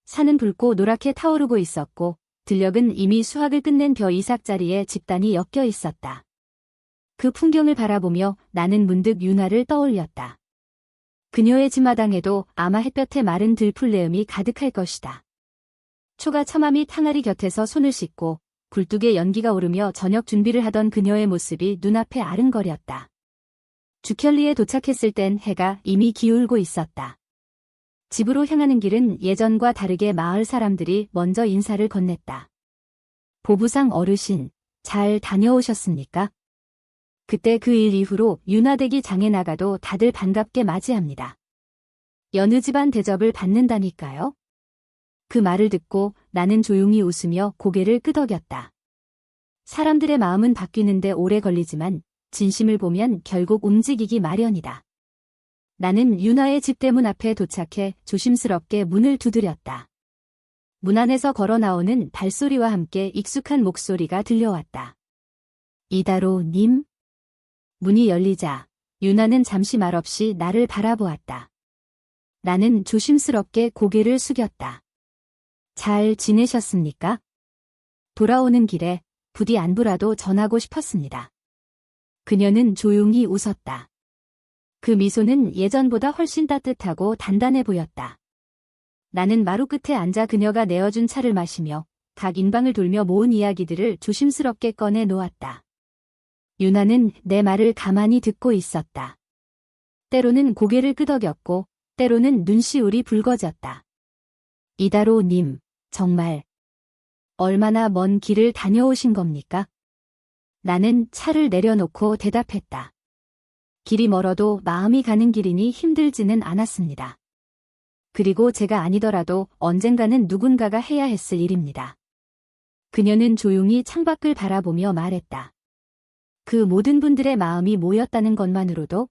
산은 붉고 노랗게 타오르고 있었고 들녘은 이미 수확을 끝낸 벼 이삭자리에 집단이 엮여 있었다. 그 풍경을 바라보며 나는 문득 윤화를 떠올렸다. 그녀의 집마당에도 아마 햇볕에 마른 들풀내음이 가득할 것이다. 초가 처마 및 항아리 곁에서 손을 씻고 굴뚝에 연기가 오르며 저녁 준비를 하던 그녀의 모습이 눈앞에 아른거렸다. 주켈리에 도착했을 땐 해가 이미 기울고 있었다. 집으로 향하는 길은 예전과 다르게 마을 사람들이 먼저 인사를 건넸다. 보부상 어르신, 잘 다녀오셨습니까? 그때 그 일 이후로 윤화대기 장에 나가도 다들 반갑게 맞이합니다. 여느 집안 대접을 받는다니까요? 그 말을 듣고 나는 조용히 웃으며 고개를 끄덕였다. 사람들의 마음은 바뀌는데 오래 걸리지만 진심을 보면 결국 움직이기 마련이다. 나는 윤화의 집대문 앞에 도착해 조심스럽게 문을 두드렸다. 문 안에서 걸어 나오는 발소리와 함께 익숙한 목소리가 들려왔다. 이다로님? 문이 열리자 윤화는 잠시 말없이 나를 바라보았다. 나는 조심스럽게 고개를 숙였다. 잘 지내셨습니까? 돌아오는 길에 부디 안부라도 전하고 싶었습니다. 그녀는 조용히 웃었다. 그 미소는 예전보다 훨씬 따뜻하고 단단해 보였다. 나는 마루 끝에 앉아 그녀가 내어준 차를 마시며 각 인방을 돌며 모은 이야기들을 조심스럽게 꺼내 놓았다. 윤화는 내 말을 가만히 듣고 있었다. 때로는 고개를 끄덕였고 때로는 눈시울이 붉어졌다. 이다로님, 정말 얼마나 먼 길을 다녀오신 겁니까? 나는 차를 내려놓고 대답했다. 길이 멀어도 마음이 가는 길이니 힘들지는 않았습니다. 그리고 제가 아니더라도 언젠가는 누군가가 해야 했을 일입니다. 그녀는 조용히 창밖을 바라보며 말했다. 그 모든 분들의 마음이 모였다는 것만으로도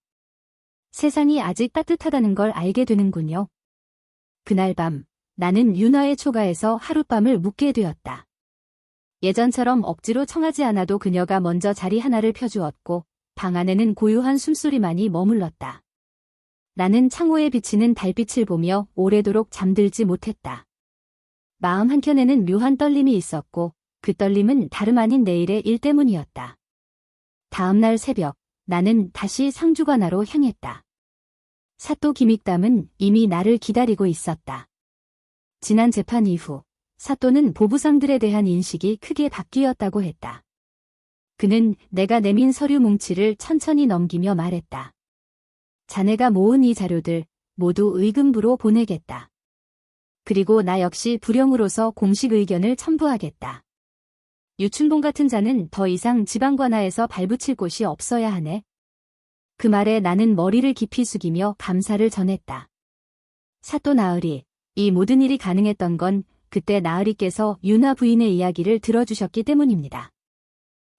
세상이 아직 따뜻하다는 걸 알게 되는군요. 그날 밤 나는 윤화의 초가에서 하룻밤을 묵게 되었다. 예전처럼 억지로 청하지 않아도 그녀가 먼저 자리 하나를 펴주었고 방 안에는 고요한 숨소리만이 머물렀다. 나는 창호에 비치는 달빛을 보며 오래도록 잠들지 못했다. 마음 한켠에는 묘한 떨림이 있었고 그 떨림은 다름 아닌 내일의 일 때문이었다. 다음 날 새벽 나는 다시 상주관하로 향했다. 사또 김익담은 이미 나를 기다리고 있었다. 지난 재판 이후 사또는 보부상들에 대한 인식이 크게 바뀌었다고 했다. 그는 내가 내민 서류 뭉치를 천천히 넘기며 말했다. 자네가 모은 이 자료들 모두 의금부로 보내겠다. 그리고 나 역시 불영으로서 공식 의견을 첨부하겠다. 유춘봉 같은 자는 더 이상 지방관하에서 발붙일 곳이 없어야 하네. 그 말에 나는 머리를 깊이 숙이며 감사를 전했다. 사또 나으리, 이 모든 일이 가능했던 건 그때 나으리께서 윤화 부인의 이야기를 들어주셨기 때문입니다.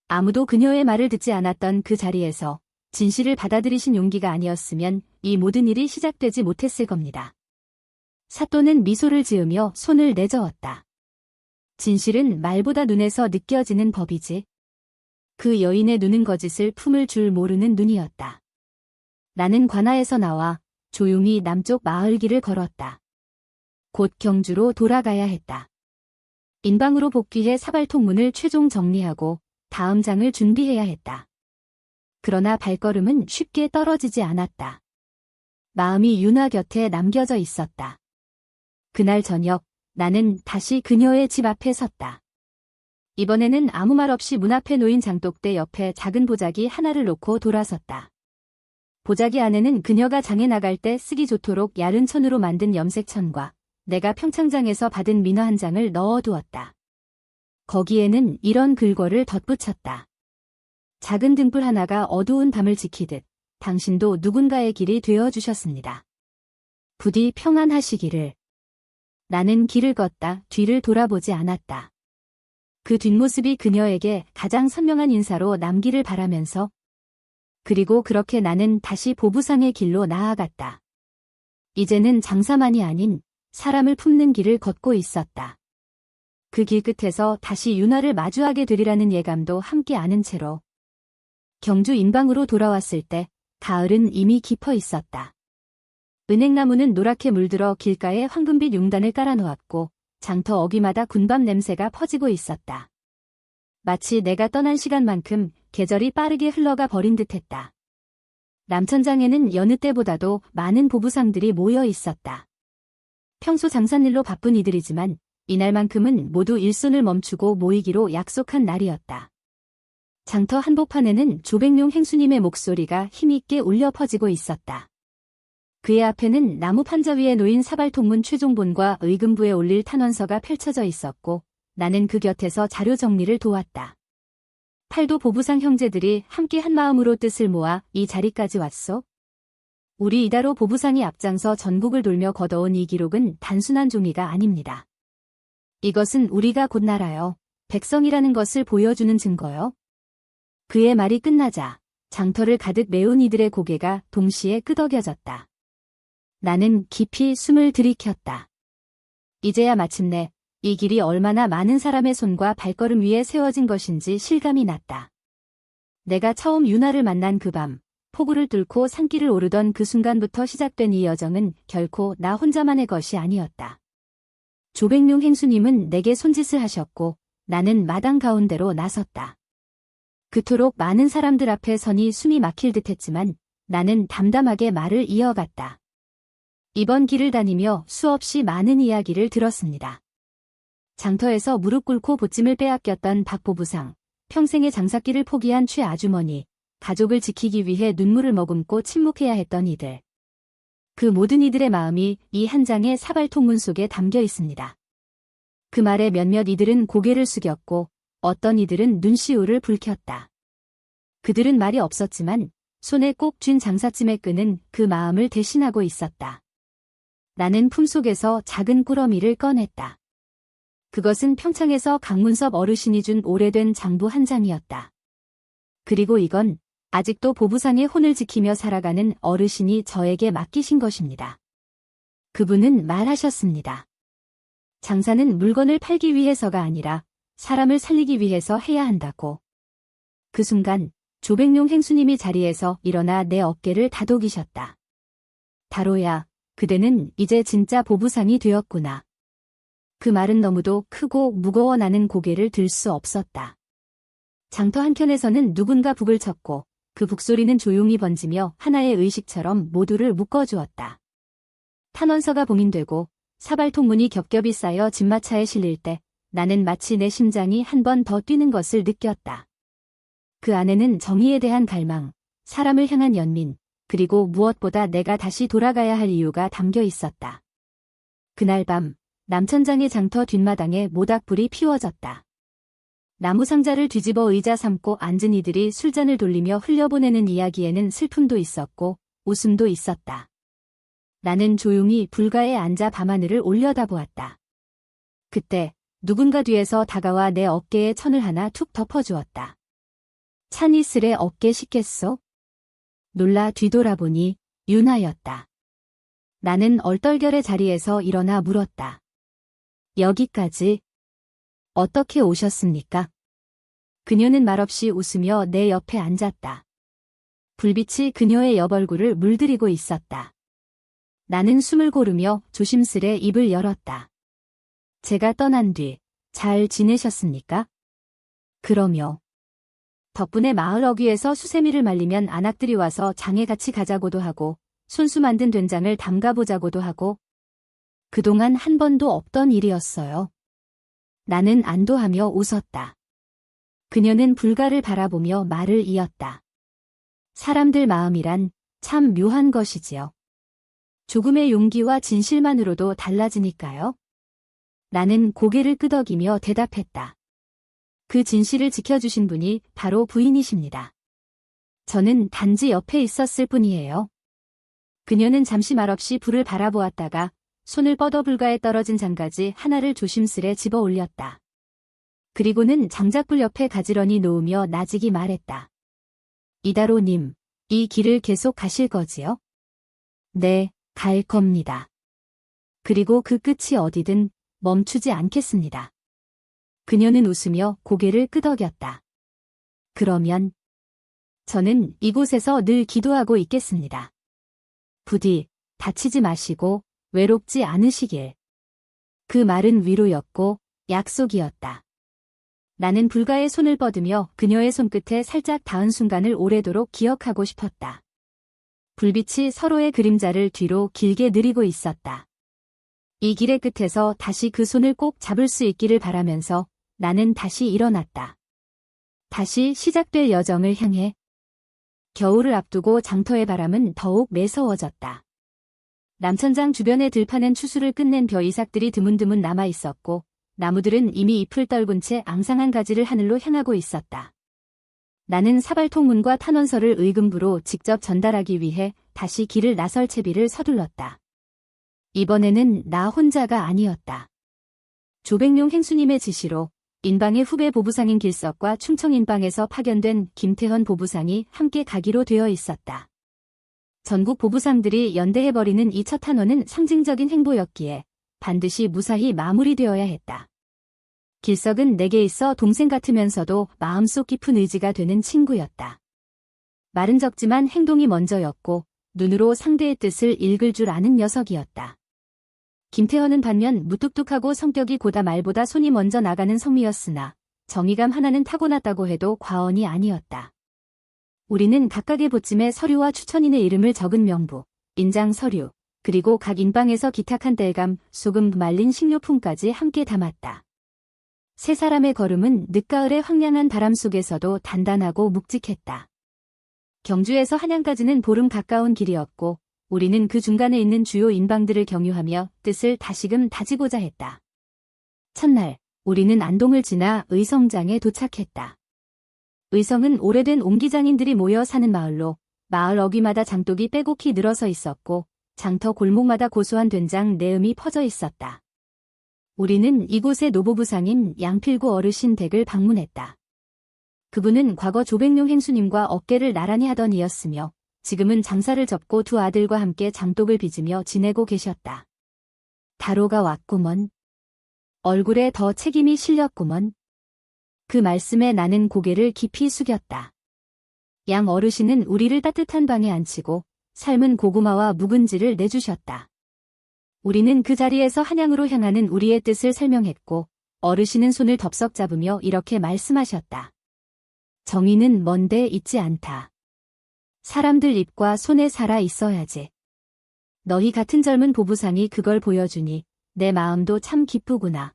아무도 그녀의 말을 듣지 않았던 그 자리에서 진실을 받아들이신 용기가 아니었으면 이 모든 일이 시작되지 못했을 겁니다. 사또는 미소를 지으며 손을 내저었다. 진실은 말보다 눈에서 느껴지는 법이지. 그 여인의 눈은 거짓을 품을 줄 모르는 눈이었다. 나는 관아에서 나와 조용히 남쪽 마을길을 걸었다. 곧 경주로 돌아가야 했다. 인방으로 복귀해 사발통문을 최종 정리하고 다음 장을 준비해야 했다. 그러나 발걸음은 쉽게 떨어지지 않았다. 마음이 윤화 곁에 남겨져 있었다. 그날 저녁 나는 다시 그녀의 집 앞에 섰다. 이번에는 아무 말 없이 문 앞에 놓인 장독대 옆에 작은 보자기 하나를 놓고 돌아섰다. 보자기 안에는 그녀가 장에 나갈 때 쓰기 좋도록 얇은 천으로 만든 염색천과 내가 평창장에서 받은 민화 한 장을 넣어두었다. 거기에는 이런 글궐을 덧붙였다. 작은 등불 하나가 어두운 밤을 지키듯 당신도 누군가의 길이 되어주셨습니다. 부디 평안하시기를. 나는 길을 걷다 뒤를 돌아보지 않았다. 그 뒷모습이 그녀에게 가장 선명한 인사로 남기를 바라면서 그리고 그렇게 나는 다시 보부상의 길로 나아갔다. 이제는 장사만이 아닌 사람을 품는 길을 걷고 있었다. 그 길 끝에서 다시 윤화를 마주하게 되리라는 예감도 함께 아는 채로 경주 인방으로 돌아왔을 때 가을은 이미 깊어 있었다. 은행나무는 노랗게 물들어 길가에 황금빛 융단을 깔아놓았고 장터 어귀마다 군밤 냄새가 퍼지고 있었다. 마치 내가 떠난 시간만큼 계절이 빠르게 흘러가 버린 듯했다. 남천장에는 여느 때보다도 많은 보부상들이 모여 있었다. 평소 장산일로 바쁜 이들이지만 이날만큼은 모두 일손을 멈추고 모이기로 약속한 날이었다. 장터 한복판에는 조백룡 행수님의 목소리가 힘있게 울려 퍼지고 있었다. 그의 앞에는 나무 판자 위에 놓인 사발통문 최종본과 의금부에 올릴 탄원서가 펼쳐져 있었고 나는 그 곁에서 자료 정리를 도왔다. 팔도 보부상 형제들이 함께 한 마음으로 뜻을 모아 이 자리까지 왔소. 우리 이다로 보부상이 앞장서 전국을 돌며 거둬온 이 기록은 단순한 종이가 아닙니다. 이것은 우리가 곧 나라여, 백성이라는 것을 보여주는 증거요. 그의 말이 끝나자 장터를 가득 메운 이들의 고개가 동시에 끄덕여졌다. 나는 깊이 숨을 들이켰다. 이제야 마침내 이 길이 얼마나 많은 사람의 손과 발걸음 위에 세워진 것인지 실감이 났다. 내가 처음 윤화를 만난 그 밤, 폭우를 뚫고 산길을 오르던 그 순간부터 시작된 이 여정은 결코 나 혼자만의 것이 아니었다. 조백룡 행수님은 내게 손짓을 하셨고 나는 마당 가운데로 나섰다. 그토록 많은 사람들 앞에 서니 숨이 막힐 듯했지만 나는 담담하게 말을 이어갔다. 이번 길을 다니며 수없이 많은 이야기를 들었습니다. 장터에서 무릎 꿇고 보찜을 빼앗겼던 박 보부상, 평생의 장사길을 포기한 최 아주머니, 가족을 지키기 위해 눈물을 머금고 침묵해야 했던 이들. 그 모든 이들의 마음이 이 한 장의 사발통문 속에 담겨 있습니다. 그 말에 몇몇 이들은 고개를 숙였고 어떤 이들은 눈시울을 붉혔다. 그들은 말이 없었지만 손에 꼭 쥔 장사찜의 끈은 그 마음을 대신하고 있었다. 나는 품속에서 작은 꾸러미를 꺼냈다. 그것은 평창에서 강문섭 어르신이 준 오래된 장부 한 장이었다. 그리고 이건 아직도 보부상의 혼을 지키며 살아가는 어르신이 저에게 맡기신 것입니다. 그분은 말하셨습니다. 장사는 물건을 팔기 위해서가 아니라 사람을 살리기 위해서 해야 한다고. 그 순간 조백룡 행수님이 자리에서 일어나 내 어깨를 다독이셨다. 다로야, 그대는 이제 진짜 보부상이 되었구나. 그 말은 너무도 크고 무거워 나는 고개를 들 수 없었다. 장터 한켠에서는 누군가 북을 쳤고 그 북소리는 조용히 번지며 하나의 의식처럼 모두를 묶어주었다. 탄원서가 봉인되고 사발통문이 겹겹이 쌓여 진마차에 실릴 때 나는 마치 내 심장이 한 번 더 뛰는 것을 느꼈다. 그 안에는 정의에 대한 갈망, 사람을 향한 연민, 그리고 무엇보다 내가 다시 돌아가야 할 이유가 담겨 있었다. 그날 밤 남천장의 장터 뒷마당에 모닥불이 피워졌다. 나무 상자를 뒤집어 의자 삼고 앉은 이들이 술잔을 돌리며 흘려보내는 이야기에는 슬픔도 있었고 웃음도 있었다. 나는 조용히 불가에 앉아 밤하늘을 올려다보았다. 그때 누군가 뒤에서 다가와 내 어깨에 천을 하나 툭 덮어주었다. 찬이 쓸에 어깨 씻겠소? 놀라 뒤돌아보니 윤하였다. 나는 얼떨결에 자리에서 일어나 물었다. 여기까지 어떻게 오셨습니까? 그녀는 말없이 웃으며 내 옆에 앉았다. 불빛이 그녀의 옆얼굴을 물들이고 있었다. 나는 숨을 고르며 조심스레 입을 열었다. 제가 떠난 뒤 잘 지내셨습니까? 그러며 덕분에 마을 어귀에서 수세미를 말리면 안악들이 와서 장에 같이 가자고도 하고 손수 만든 된장을 담가보자고도 하고 그동안 한 번도 없던 일이었어요. 나는 안도하며 웃었다. 그녀는 불가를 바라보며 말을 이었다. 사람들 마음이란 참 묘한 것이지요. 조금의 용기와 진실만으로도 달라지니까요. 나는 고개를 끄덕이며 대답했다. 그 진실을 지켜주신 분이 바로 부인이십니다. 저는 단지 옆에 있었을 뿐이에요. 그녀는 잠시 말없이 불을 바라보았다가 손을 뻗어 불가에 떨어진 장가지 하나를 조심스레 집어 올렸다. 그리고는 장작불 옆에 가지런히 놓으며 나직이 말했다. 이다로님, 이 길을 계속 가실 거지요? 네, 갈 겁니다. 그리고 그 끝이 어디든 멈추지 않겠습니다. 그녀는 웃으며 고개를 끄덕였다. 그러면 저는 이곳에서 늘 기도하고 있겠습니다. 부디 다치지 마시고 외롭지 않으시길. 그 말은 위로였고 약속이었다. 나는 불가의 손을 뻗으며 그녀의 손끝에 살짝 닿은 순간을 오래도록 기억하고 싶었다. 불빛이 서로의 그림자를 뒤로 길게 느리고 있었다. 이 길의 끝에서 다시 그 손을 꼭 잡을 수 있기를 바라면서 나는 다시 일어났다. 다시 시작될 여정을 향해. 겨울을 앞두고 장터의 바람은 더욱 매서워졌다. 남천장 주변의 들판엔 추수를 끝낸 벼 이삭들이 드문드문 남아있었고 나무들은 이미 잎을 떨군 채 앙상한 가지를 하늘로 향하고 있었다. 나는 사발통문과 탄원서를 의금부로 직접 전달하기 위해 다시 길을 나설 채비를 서둘렀다. 이번에는 나 혼자가 아니었다. 조백룡 행수님의 지시로 인방의 후배 보부상인 길석과 충청 인방에서 파견된 김태헌 보부상이 함께 가기로 되어 있었다. 전국 보부상들이 연대해버리는 이 첫 탄원은 상징적인 행보였기에 반드시 무사히 마무리되어야 했다. 길석은 내게 있어 동생 같으면서도 마음속 깊은 의지가 되는 친구였다. 말은 적지만 행동이 먼저였고 눈으로 상대의 뜻을 읽을 줄 아는 녀석이었다. 김태헌은 반면 무뚝뚝하고 성격이 고다 말보다 손이 먼저 나가는 성미였으나 정의감 하나는 타고났다고 해도 과언이 아니었다. 우리는 각각의 보침에 서류와 추천인의 이름을 적은 명부, 인장 서류, 그리고 각 인방에서 기탁한 땔감, 소금 말린 식료품까지 함께 담았다. 세 사람의 걸음은 늦가을의 황량한 바람 속에서도 단단하고 묵직했다. 경주에서 한양까지는 보름 가까운 길이었고 우리는 그 중간에 있는 주요 인방들을 경유하며 뜻을 다시금 다지고자 했다. 첫날, 우리는 안동을 지나 의성장에 도착했다. 의성은 오래된 옹기장인들이 모여 사는 마을로 마을 어귀마다 장독이 빼곡히 늘어서 있었고 장터 골목마다 고소한 된장 내음이 퍼져 있었다. 우리는 이곳의 노보부상인 양필구 어르신 댁을 방문했다. 그분은 과거 조백룡 행수님과 어깨를 나란히 하던 이였으며 지금은 장사를 접고 두 아들과 함께 장독을 빚으며 지내고 계셨다. 다로가 왔구먼. 얼굴에 더 책임이 실렸구먼. 그 말씀에 나는 고개를 깊이 숙였다. 양 어르신은 우리를 따뜻한 방에 앉히고 삶은 고구마와 묵은지를 내주셨다. 우리는 그 자리에서 한양으로 향하는 우리의 뜻을 설명했고 어르신은 손을 덥석 잡으며 이렇게 말씀하셨다. 정의는 먼데 있지 않다. 사람들 입과 손에 살아 있어야지. 너희 같은 젊은 보부상이 그걸 보여주니 내 마음도 참 기쁘구나.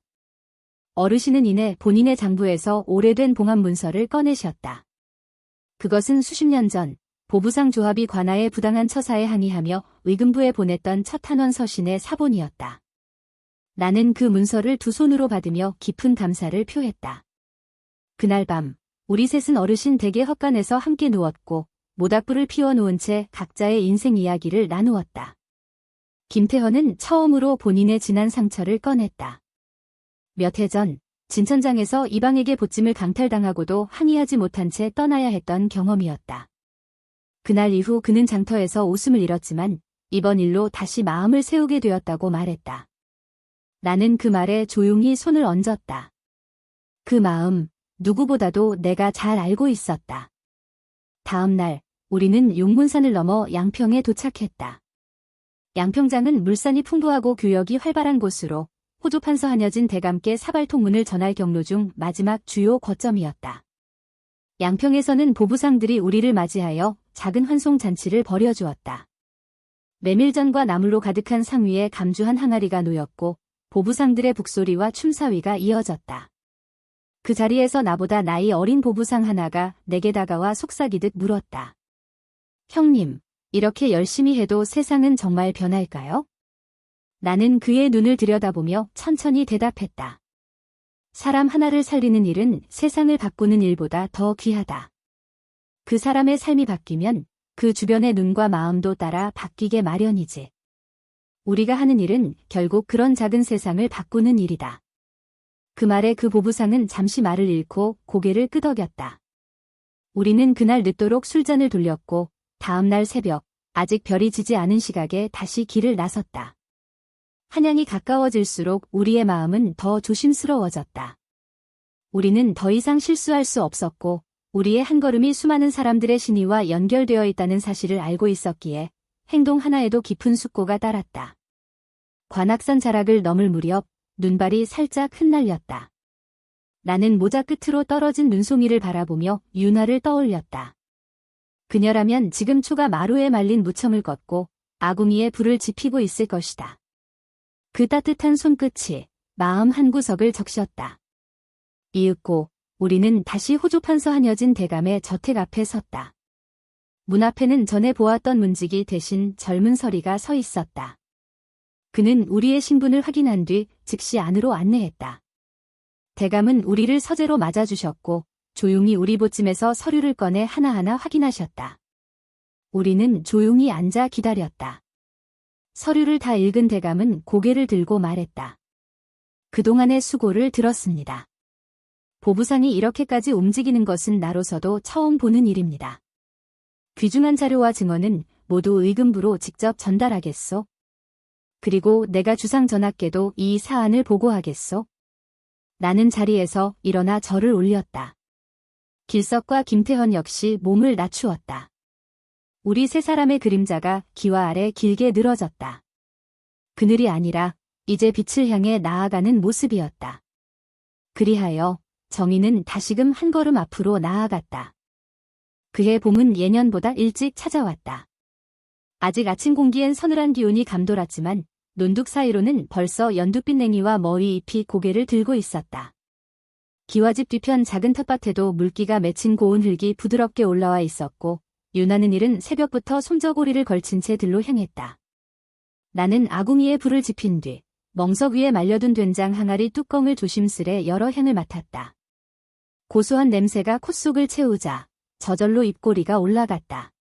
어르신은 이내 본인의 장부에서 오래된 봉합 문서를 꺼내셨다. 그것은 수십 년 전 보부상 조합이 관아의 부당한 처사에 항의하며 의금부에 보냈던 첫 탄원 서신의 사본이었다. 나는 그 문서를 두 손으로 받으며 깊은 감사를 표했다. 그날 밤 우리 셋은 어르신 댁의 헛간에서 함께 누웠고 모닥불을 피워놓은 채 각자의 인생 이야기를 나누었다. 김태헌은 처음으로 본인의 지난 상처를 꺼냈다. 몇 해 전 진천장에서 이방에게 보찜을 강탈당하고도 항의하지 못한 채 떠나야 했던 경험이었다. 그날 이후 그는 장터에서 웃음을 잃었지만 이번 일로 다시 마음을 세우게 되었다고 말했다. 나는 그 말에 조용히 손을 얹었다. 그 마음 누구보다도 내가 잘 알고 있었다. 다음 날 우리는 용문산을 넘어 양평에 도착했다. 양평장은 물산이 풍부하고 교역이 활발한 곳으로 호조판서 한여진 대감께 사발통문을 전할 경로 중 마지막 주요 거점이었다. 양평에서는 보부상들이 우리를 맞이하여 작은 환송잔치를 벌여주었다. 메밀전과 나물로 가득한 상 위에 감주한 항아리가 놓였고 보부상들의 북소리와 춤사위가 이어졌다. 그 자리에서 나보다 나이 어린 보부상 하나가 내게 다가와 속삭이듯 물었다. 형님, 이렇게 열심히 해도 세상은 정말 변할까요? 나는 그의 눈을 들여다보며 천천히 대답했다. 사람 하나를 살리는 일은 세상을 바꾸는 일보다 더 귀하다. 그 사람의 삶이 바뀌면 그 주변의 눈과 마음도 따라 바뀌게 마련이지. 우리가 하는 일은 결국 그런 작은 세상을 바꾸는 일이다. 그 말에 그 보부상은 잠시 말을 잃고 고개를 끄덕였다. 우리는 그날 늦도록 술잔을 돌렸고 다음 날 새벽 아직 별이 지지 않은 시각에 다시 길을 나섰다. 한양이 가까워질수록 우리의 마음은 더 조심스러워졌다. 우리는 더 이상 실수할 수 없었고 우리의 한 걸음이 수많은 사람들의 신의와 연결되어 있다는 사실을 알고 있었기에 행동 하나에도 깊은 숙고가 따랐다. 관악산 자락을 넘을 무렵 눈발이 살짝 흩날렸다. 나는 모자 끝으로 떨어진 눈송이를 바라보며 윤화를 떠올렸다. 그녀라면 지금 초가 마루에 말린 무청을 걷고 아궁이에 불을 지피고 있을 것이다. 그 따뜻한 손끝이 마음 한구석을 적셨다. 이윽고 우리는 다시 호조판서 한여진 대감의 저택 앞에 섰다. 문 앞에는 전에 보았던 문지기 대신 젊은 서리가 서 있었다. 그는 우리의 신분을 확인한 뒤 즉시 안으로 안내했다. 대감은 우리를 서재로 맞아주셨고 조용히 우리 보찜에서 서류를 꺼내 하나하나 확인하셨다. 우리는 조용히 앉아 기다렸다. 서류를 다 읽은 대감은 고개를 들고 말했다. 그동안의 수고를 들었습니다. 보부상이 이렇게까지 움직이는 것은 나로서도 처음 보는 일입니다. 귀중한 자료와 증언은 모두 의금부로 직접 전달하겠소. 그리고 내가 주상 전하께도 이 사안을 보고하겠소. 나는 자리에서 일어나 절을 올렸다. 길석과 김태헌 역시 몸을 낮추었다. 우리 세 사람의 그림자가 기와 아래 길게 늘어졌다. 그늘이 아니라 이제 빛을 향해 나아가는 모습이었다. 그리하여 정의는 다시금 한 걸음 앞으로 나아갔다. 그해 봄은 예년보다 일찍 찾아왔다. 아직 아침 공기엔 서늘한 기운이 감돌았지만 논둑 사이로는 벌써 연두빛 냉이와 머위 잎이 고개를 들고 있었다. 기와집 뒤편 작은 텃밭에도 물기가 맺힌 고운 흙이 부드럽게 올라와 있었고 윤하는 일은 새벽부터 솜저고리를 걸친 채 들로 향했다. 나는 아궁이에 불을 지핀 뒤 멍석 위에 말려둔 된장 항아리 뚜껑을 조심스레 열어 향을 맡았다. 고소한 냄새가 콧속을 채우자 저절로 입꼬리가 올라갔다.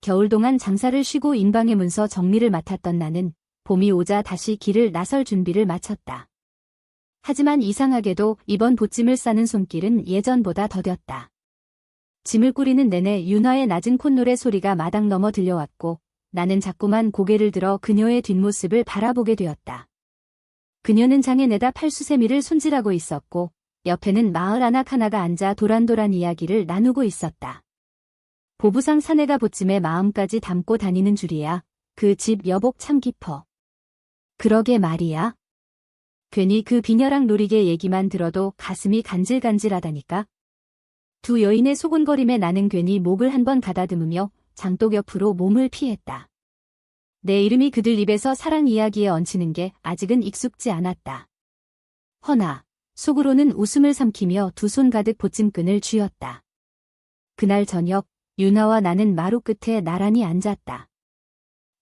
겨울 동안 장사를 쉬고 인방의 문서 정리를 맡았던 나는 봄이 오자 다시 길을 나설 준비를 마쳤다. 하지만 이상하게도 이번 보찜을 싸는 손길은 예전보다 더뎠다. 짐을 꾸리는 내내 윤화의 낮은 콧노래 소리가 마당 넘어 들려왔고 나는 자꾸만 고개를 들어 그녀의 뒷모습을 바라보게 되었다. 그녀는 장에 내다 팔수세미를 손질하고 있었고 옆에는 마을 아낙 하나가 앉아 도란도란 이야기를 나누고 있었다. 보부상 사내가 보찜에 마음까지 담고 다니는 줄이야. 그 집 여복 참 깊어. 그러게 말이야. 괜히 그 비녀랑 놀이개 얘기만 들어도 가슴이 간질간질하다니까. 두 여인의 소곤거림에 나는 괜히 목을 한번 가다듬으며 장독 옆으로 몸을 피했다. 내 이름이 그들 입에서 사랑 이야기에 얹히는 게 아직은 익숙지 않았다. 허나 속으로는 웃음을 삼키며 두 손 가득 보찜끈을 쥐었다. 그날 저녁 윤화와 나는 마루 끝에 나란히 앉았다.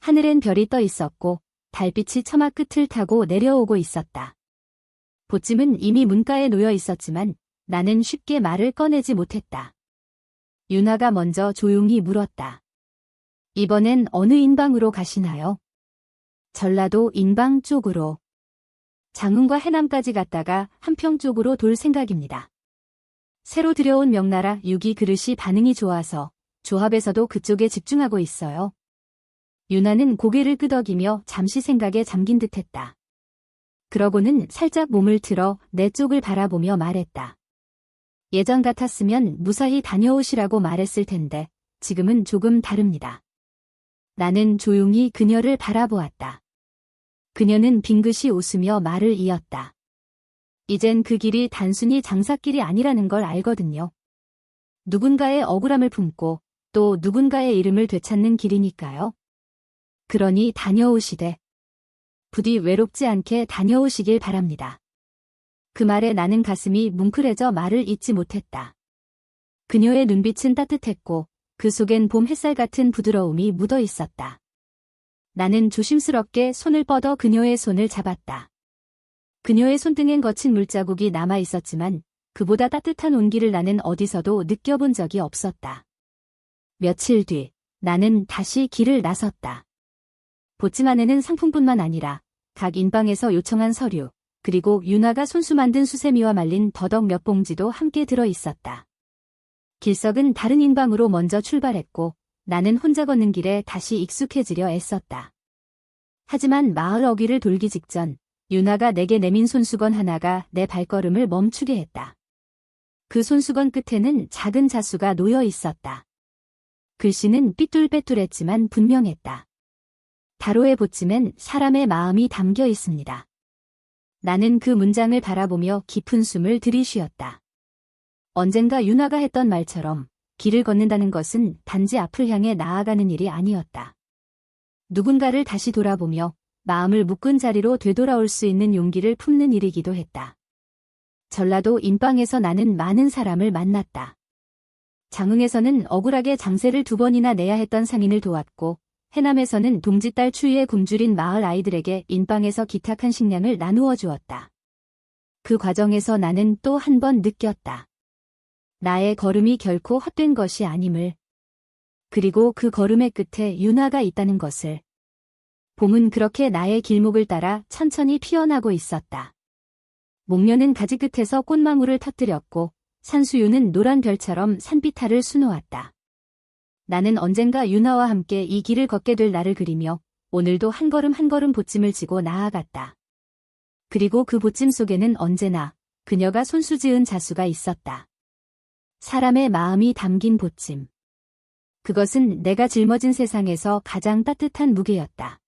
하늘엔 별이 떠 있었고 달빛이 처마 끝을 타고 내려오고 있었다. 보찜은 이미 문가에 놓여 있었지만 나는 쉽게 말을 꺼내지 못했다. 윤화가 먼저 조용히 물었다. 이번엔 어느 인방으로 가시나요? 전라도 인방 쪽으로. 장흥과 해남까지 갔다가 한평 쪽으로 돌 생각입니다. 새로 들여온 명나라 유기 그릇이 반응이 좋아서 조합에서도 그쪽에 집중하고 있어요. 윤화는 고개를 끄덕이며 잠시 생각에 잠긴 듯했다. 그러고는 살짝 몸을 틀어 내 쪽을 바라보며 말했다. 예전 같았으면 무사히 다녀오시라고 말했을 텐데 지금은 조금 다릅니다. 나는 조용히 그녀를 바라보았다. 그녀는 빙긋이 웃으며 말을 이었다. 이젠 그 길이 단순히 장사길이 아니라는 걸 알거든요. 누군가의 억울함을 품고 또 누군가의 이름을 되찾는 길이니까요. 그러니 다녀오시되 부디 외롭지 않게 다녀오시길 바랍니다. 그 말에 나는 가슴이 뭉클해져 말을 잇지 못했다. 그녀의 눈빛은 따뜻했고 그 속엔 봄 햇살 같은 부드러움이 묻어 있었다. 나는 조심스럽게 손을 뻗어 그녀의 손을 잡았다. 그녀의 손등엔 거친 물자국이 남아 있었지만 그보다 따뜻한 온기를 나는 어디서도 느껴본 적이 없었다. 며칠 뒤 나는 다시 길을 나섰다. 보찜 안에는 상품뿐만 아니라 각 인방에서 요청한 서류, 그리고 윤화가 손수 만든 수세미와 말린 더덕 몇 봉지도 함께 들어 있었다. 길석은 다른 인방으로 먼저 출발했고 나는 혼자 걷는 길에 다시 익숙해지려 애썼다. 하지만 마을 어귀를 돌기 직전 윤화가 내게 내민 손수건 하나가 내 발걸음을 멈추게 했다. 그 손수건 끝에는 작은 자수가 놓여 있었다. 글씨는 삐뚤빼뚤했지만 분명했다. 다로의 보찜엔 사람의 마음이 담겨 있습니다. 나는 그 문장을 바라보며 깊은 숨을 들이쉬었다. 언젠가 윤화가 했던 말처럼 길을 걷는다는 것은 단지 앞을 향해 나아가는 일이 아니었다. 누군가를 다시 돌아보며 마음을 묶은 자리로 되돌아올 수 있는 용기를 품는 일이기도 했다. 전라도 인방에서 나는 많은 사람을 만났다. 장흥에서는 억울하게 장세를 2번이나 내야 했던 상인을 도왔고 해남에서는 동지딸 추위에 굶주린 마을 아이들에게 인방에서 기탁한 식량을 나누어 주었다. 그 과정에서 나는 또 한 번 느꼈다. 나의 걸음이 결코 헛된 것이 아님을. 그리고 그 걸음의 끝에 윤화가 있다는 것을. 봄은 그렇게 나의 길목을 따라 천천히 피어나고 있었다. 목련은 가지 끝에서 꽃망울을 터뜨렸고 산수유는 노란 별처럼 산비탈을 수놓았다. 나는 언젠가 윤화와 함께 이 길을 걷게 될 날을 그리며 오늘도 한 걸음 한 걸음 보찜을 지고 나아갔다. 그리고 그 보찜 속에는 언제나 그녀가 손수 지은 자수가 있었다. 사람의 마음이 담긴 보찜. 그것은 내가 짊어진 세상에서 가장 따뜻한 무게였다.